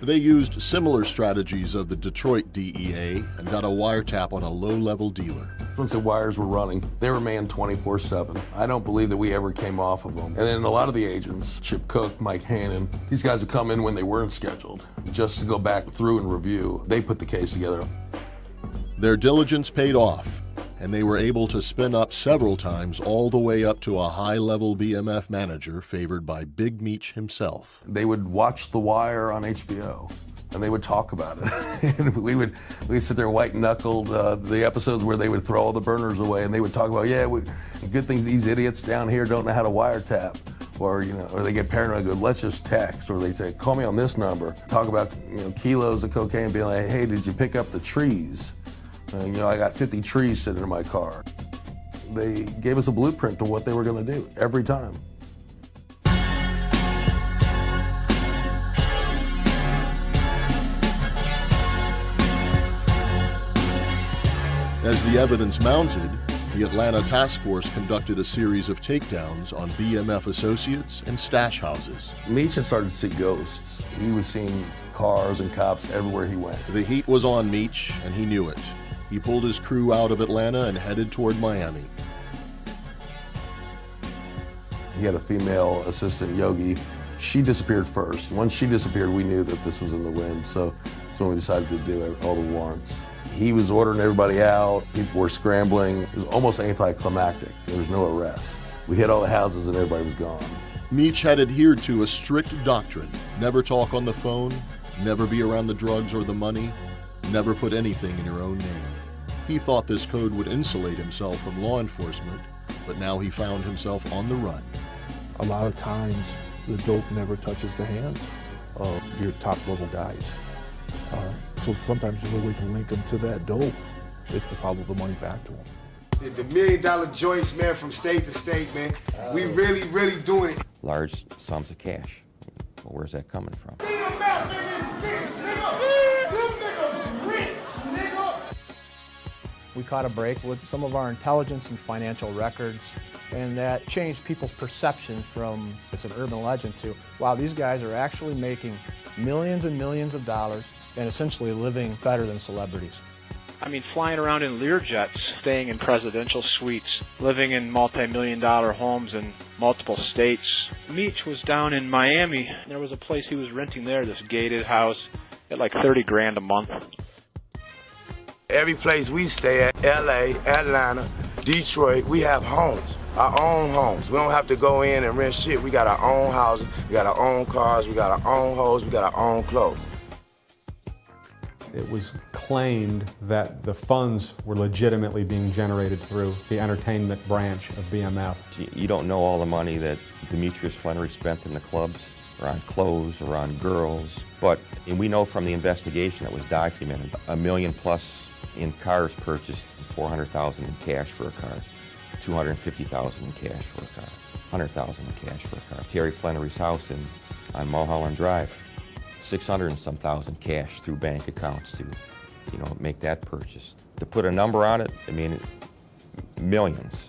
[SPEAKER 4] They used similar strategies of the Detroit DEA and got a wiretap on a low-level dealer.
[SPEAKER 1] Once the wires were running, they were manned 24/7. I don't believe that we ever came off of them. And then a lot of the agents, Chip Cook, Mike Hannon, these guys would come in when they weren't scheduled, just to go back through and review. They put the case together.
[SPEAKER 4] Their diligence paid off, and they were able to spin up several times all the way up to a high-level BMF manager favored by Big Mecch himself.
[SPEAKER 1] They would watch The Wire on HBO, and they would talk about it. And we'd sit there white-knuckled, the episodes where they would throw all the burners away, and they would talk about, good things these idiots down here don't know how to wiretap. Or, or they get paranoid and go, let's just text. Or they say, call me on this number. Talk about, kilos of cocaine, being like, hey, did you pick up the trees? I got 50 trees sitting in my car. They gave us a blueprint to what they were going to do every time.
[SPEAKER 4] As the evidence mounted, the Atlanta task force conducted a series of takedowns on BMF associates and stash houses.
[SPEAKER 1] Mecch had started to see ghosts. He was seeing cars and cops everywhere he went.
[SPEAKER 4] The heat was on Mecch, and he knew it. He pulled his crew out of Atlanta and headed toward Miami.
[SPEAKER 1] He had a female assistant, Yogi. She disappeared first. Once she disappeared, we knew that this was in the wind, so that's when we decided to do all the warrants. He was ordering everybody out. People were scrambling. It was almost anticlimactic. There was no arrests. We hit all the houses and everybody was gone.
[SPEAKER 4] Mecch had adhered to a strict doctrine: never talk on the phone, never be around the drugs or the money, never put anything in your own name. He thought this code would insulate himself from law enforcement, but now he found himself on the run.
[SPEAKER 10] A lot of times, the dope never touches the hands of your top-level guys. So sometimes the only way to link them to that dope is to follow the money back to them.
[SPEAKER 3] The $1 million joints, man, from state to state, man. We really, really doing it.
[SPEAKER 15] Large sums of cash. Well, where's that coming from?
[SPEAKER 9] We caught a break with some of our intelligence and financial records, and that changed people's perception from it's an urban legend to, wow, these guys are actually making millions and millions of dollars and essentially living better than celebrities.
[SPEAKER 2] I mean, flying around in Learjets, staying in presidential suites, living in multi-million-dollar homes in multiple states. Mecch was down in Miami. There was a place he was renting there, this gated house, at like 30 grand a month.
[SPEAKER 16] Every place we stay at, LA, Atlanta, Detroit, we have homes, our own homes. We don't have to go in and rent shit. We got our own houses, we got our own cars, we got our own hoes, we got our own clothes.
[SPEAKER 17] It was claimed that the funds were legitimately being generated through the entertainment branch of BMF.
[SPEAKER 15] You don't know all the money that Demetrius Flannery spent in the clubs, or on clothes, or on girls, but we know from the investigation that was documented, $1 million plus in cars purchased, $400,000 in cash for a car, $250,000 in cash for a car, $100,000 in cash for a car. Terry Flannery's house on Mulholland Drive, 600 and some thousand cash through bank accounts to, make that purchase. To put a number on it, I mean, millions.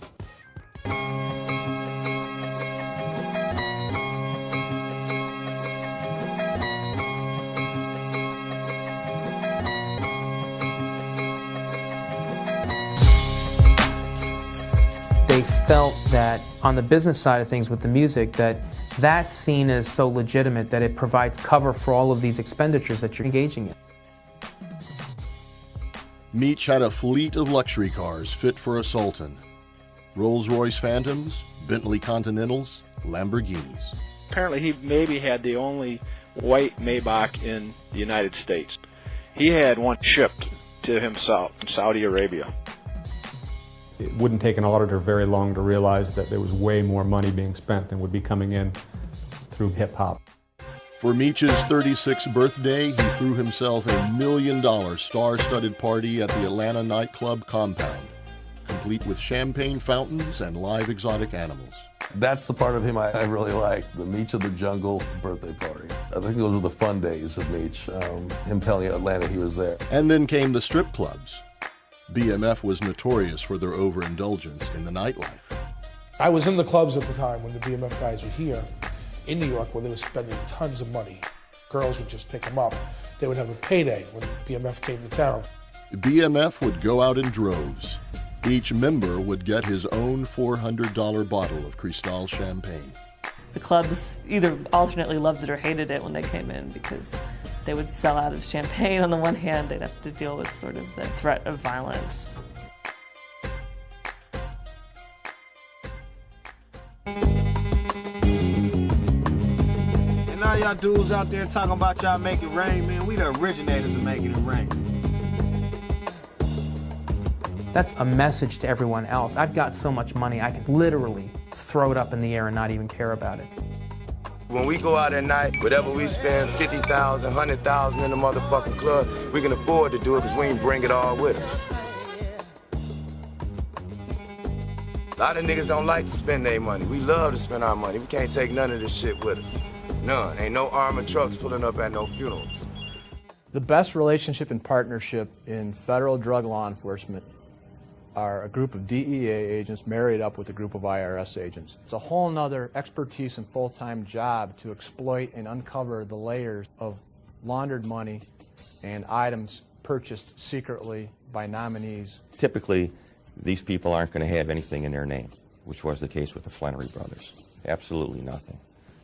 [SPEAKER 7] They felt that on the business side of things with the music, that's seen as so legitimate that it provides cover for all of these expenditures that you're engaging in.
[SPEAKER 4] Mecch had a fleet of luxury cars fit for a sultan. Rolls-Royce Phantoms, Bentley Continentals, Lamborghinis.
[SPEAKER 2] Apparently he maybe had the only white Maybach in the United States. He had one shipped to himself in Saudi Arabia.
[SPEAKER 17] It wouldn't take an auditor very long to realize that there was way more money being spent than would be coming in through hip-hop.
[SPEAKER 4] For Mech's 36th birthday, he threw himself a $1 million star-studded party at the Atlanta nightclub compound, complete with champagne fountains and live exotic animals.
[SPEAKER 1] That's the part of him I really liked, the Mecch of the Jungle birthday party. I think those were the fun days of Mecch, him telling Atlanta he was there.
[SPEAKER 4] And then came the strip clubs. BMF was notorious for their overindulgence in the nightlife.
[SPEAKER 19] I was in the clubs at the time when the BMF guys were here in New York, where they were spending tons of money. Girls would just pick them up. They would have a payday when BMF came to town.
[SPEAKER 4] BMF would go out in droves. Each member would get his own $400 bottle of Cristal champagne.
[SPEAKER 8] The clubs either alternately loved it or hated it when they came in, because they would sell out of champagne on the one hand, they'd have to deal with sort of the threat of violence.
[SPEAKER 14] And now y'all dudes out there talking about y'all make it rain, man, we the originators of making it rain.
[SPEAKER 7] That's a message to everyone else. I've got so much money, I could literally throw it up in the air and not even care about it.
[SPEAKER 16] When we go out at night, whatever we spend, 50,000, 100,000 in the motherfucking club, we can afford to do it because we ain't bring it all with us. A lot of niggas don't like to spend their money. We love to spend our money. We can't take none of this shit with us. None. Ain't no armored trucks pulling up at no funerals.
[SPEAKER 9] The best relationship and partnership in federal drug law enforcement are a group of DEA agents married up with a group of IRS agents. It's a whole nother expertise and full-time job to exploit and uncover the layers of laundered money and items purchased secretly by nominees.
[SPEAKER 15] Typically, these people aren't going to have anything in their name, which was the case with the Flannery brothers. Absolutely nothing.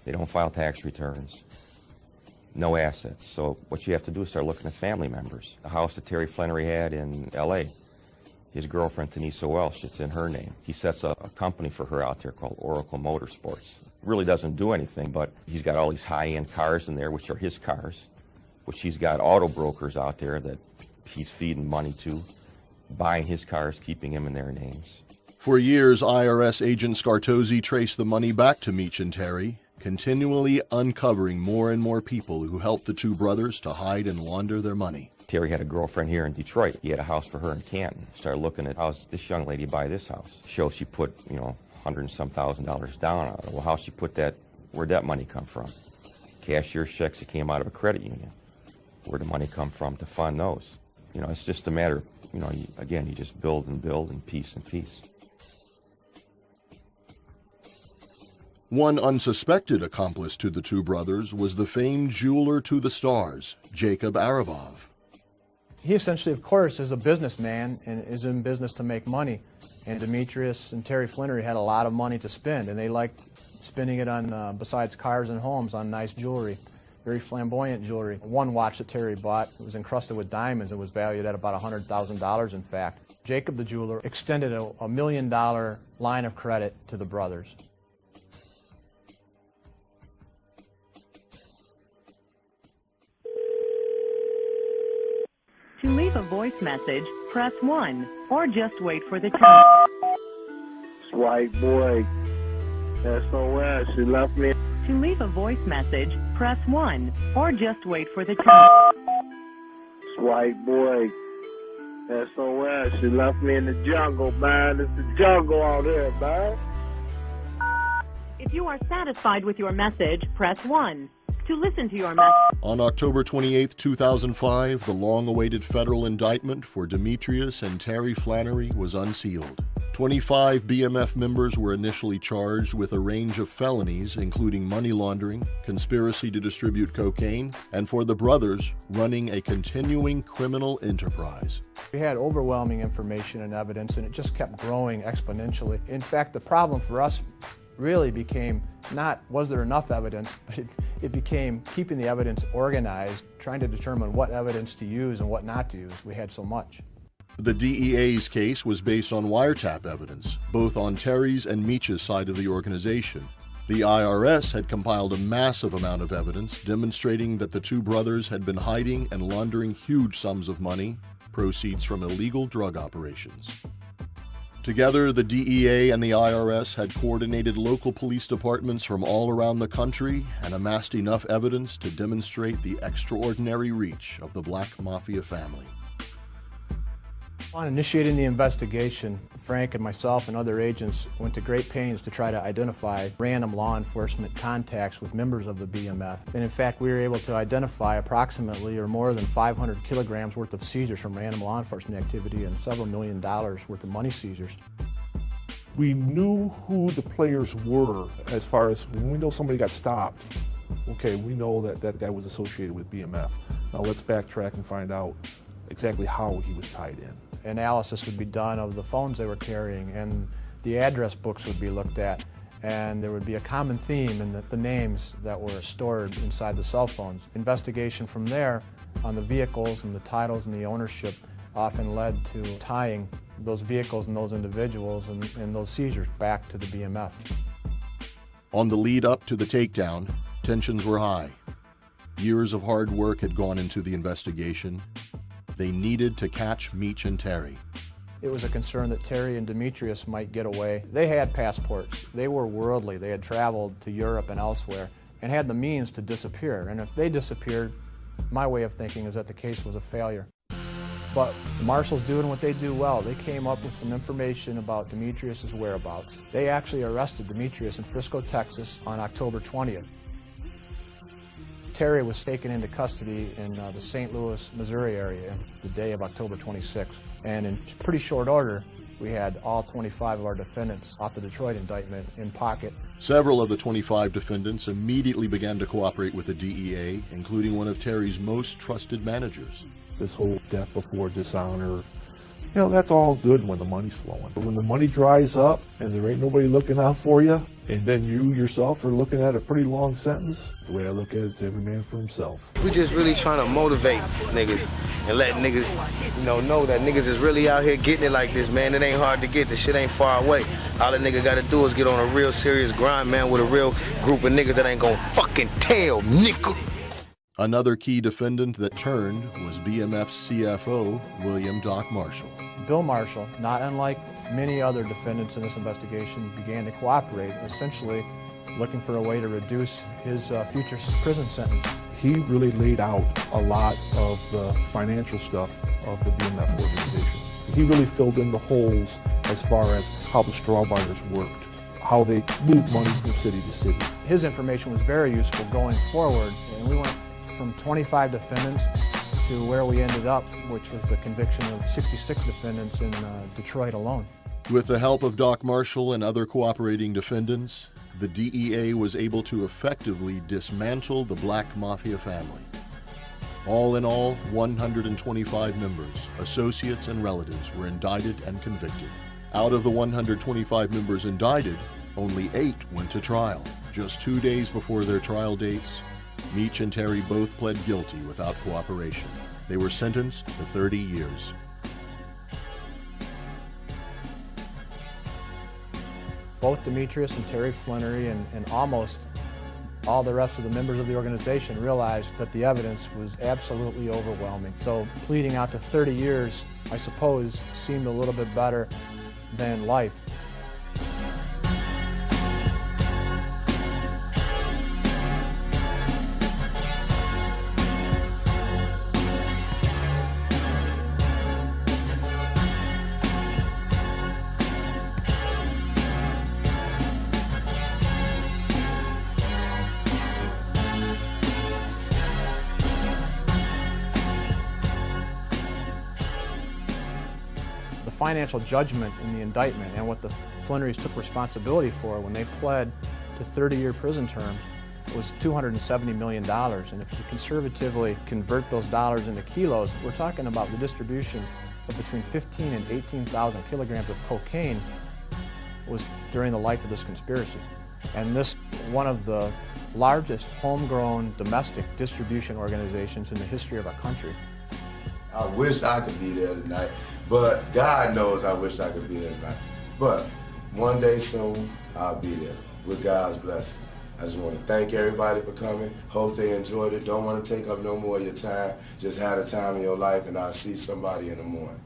[SPEAKER 15] They don't file tax returns, no assets. So what you have to do is start looking at family members. The house that Terry Flannery had in LA, his girlfriend, Tanisa Welsh, it's in her name. He sets up a company for her out there called Oracle Motorsports. Really doesn't do anything, but he's got all these high-end cars in there, which are his cars, which he's got auto brokers out there that he's feeding money to, buying his cars, keeping them in their names.
[SPEAKER 4] For years, IRS agent Scartozzi traced the money back to Mecch and Terry, continually uncovering more and more people who helped the two brothers to hide and launder their money.
[SPEAKER 15] Terry had a girlfriend here in Detroit. He had a house for her in Canton. Started looking at how's this young lady buy this house. Shows she put, $100 and some thousand down on it. Well, how she put that, where'd that money come from? Cashier's checks that came out of a credit union. Where'd the money come from to fund those? It's just a matter of, you just build and build and piece and piece.
[SPEAKER 4] One unsuspected accomplice to the two brothers was the famed jeweler to the stars, Jacob Arabov.
[SPEAKER 9] He essentially, of course, is a businessman and is in business to make money. And Demetrius and Terry Flannery had a lot of money to spend, and they liked spending it on, besides cars and homes, on nice jewelry, very flamboyant jewelry. One watch that Terry bought was encrusted with diamonds and was valued at about $100,000, in fact. Jacob the jeweler extended a $1 million line of credit to the brothers.
[SPEAKER 20] To leave a voice message, press 1, or just wait for the tone.
[SPEAKER 11] White boy, that's no ass. She left me.
[SPEAKER 20] To leave a voice message, press 1, or just wait for the tone.
[SPEAKER 11] White boy, that's no ass. She left me in the jungle, man. It's the jungle out here, man.
[SPEAKER 20] If you are satisfied with your message, press 1. To listen to your message.
[SPEAKER 4] On October 28, 2005, the long-awaited federal indictment for Demetrius and Terry Flannery was unsealed. 25 BMF members were initially charged with a range of felonies, including money laundering, conspiracy to distribute cocaine, and for the brothers, running a continuing criminal enterprise.
[SPEAKER 9] We had overwhelming information and evidence, and it just kept growing exponentially. In fact, the problem for us really became not was there enough evidence, but it became keeping the evidence organized, trying to determine what evidence to use and what not to use. We had so much.
[SPEAKER 4] The DEA's case was based on wiretap evidence, both on Terry's and Mech's side of the organization. The IRS had compiled a massive amount of evidence demonstrating that the two brothers had been hiding and laundering huge sums of money, proceeds from illegal drug operations. Together, the DEA and the IRS had coordinated local police departments from all around the country and amassed enough evidence to demonstrate the extraordinary reach of the Black Mafia family.
[SPEAKER 9] On initiating the investigation, Frank and myself and other agents went to great pains to try to identify random law enforcement contacts with members of the BMF. And in fact, we were able to identify approximately or more than 500 kilograms worth of seizures from random law enforcement activity and several $1 million worth of money seizures.
[SPEAKER 10] We knew who the players were as far as when we know somebody got stopped. Okay, we know that that guy was associated with BMF. Now let's backtrack and find out exactly how he was tied in.
[SPEAKER 9] Analysis would be done of the phones they were carrying, and the address books would be looked at, and there would be a common theme in the names that were stored inside the cell phones. Investigation from there on the vehicles and the titles and the ownership often led to tying those vehicles and those individuals and those seizures back to the BMF.
[SPEAKER 4] On the lead up to the takedown, tensions were high. Years of hard work had gone into the investigation. They needed to catch Mech and Terry.
[SPEAKER 9] It was a concern that Terry and Demetrius might get away. They had passports. They were worldly. They had traveled to Europe and elsewhere and had the means to disappear. And if they disappeared, my way of thinking is that the case was a failure. But the marshals doing what they do well, they came up with some information about Demetrius's whereabouts. They actually arrested Demetrius in Frisco, Texas on October 20th. Terry was taken into custody in the St. Louis, Missouri area the day of October 26th. And in pretty short order, we had all 25 of our defendants off the Detroit indictment in pocket.
[SPEAKER 4] Several of the 25 defendants immediately began to cooperate with the DEA, including one of Terry's most trusted managers.
[SPEAKER 10] This whole death before dishonor, you know, that's all good when the money's flowing. But when the money dries up and there ain't nobody looking out for you, and then you yourself are looking at a pretty long sentence, the way I look at it, it's every man for himself.
[SPEAKER 14] We just really trying to motivate niggas and let niggas, know that niggas is really out here getting it like this, man. It ain't hard to get. This shit ain't far away. All a nigga gotta do is get on a real serious grind, man, with a real group of niggas that ain't gonna fucking tell, nigga.
[SPEAKER 4] Another key defendant that turned was BMF's CFO, William Doc Marshall.
[SPEAKER 9] Bill Marshall, not unlike many other defendants in this investigation, began to cooperate, essentially looking for a way to reduce his future prison sentence.
[SPEAKER 10] He really laid out a lot of the financial stuff of the BMF organization. He really filled in the holes as far as how the straw buyers worked, how they moved money from city to city.
[SPEAKER 9] His information was very useful going forward, and we went from 25 defendants to where we ended up, which was the conviction of 66 defendants in Detroit alone.
[SPEAKER 4] With the help of Doc Marshall and other cooperating defendants, the DEA was able to effectively dismantle the Black Mafia family. All in all, 125 members, associates, and relatives were indicted and convicted. Out of the 125 members indicted, only 8 went to trial. Just 2 days before their trial dates, Mecch and Terry both pled guilty without cooperation. They were sentenced to 30 years.
[SPEAKER 9] Both Demetrius and Terry Flannery and almost all the rest of the members of the organization realized that the evidence was absolutely overwhelming. So pleading out to 30 years, I suppose, seemed a little bit better than life. The financial judgment in the indictment and what the Flannerys took responsibility for when they pled to 30-year prison terms was $270 million. And if you conservatively convert those dollars into kilos, we're talking about the distribution of between 15 and 18,000 kilograms of cocaine was during the life of this conspiracy. And this, one of the largest homegrown domestic distribution organizations in the history of our country.
[SPEAKER 16] I wish I could be there tonight, but God knows I wish I could be there tonight. But one day soon, I'll be there with God's blessing. I just want to thank everybody for coming. Hope they enjoyed it. Don't want to take up no more of your time. Just have the time of your life, and I'll see somebody in the morning.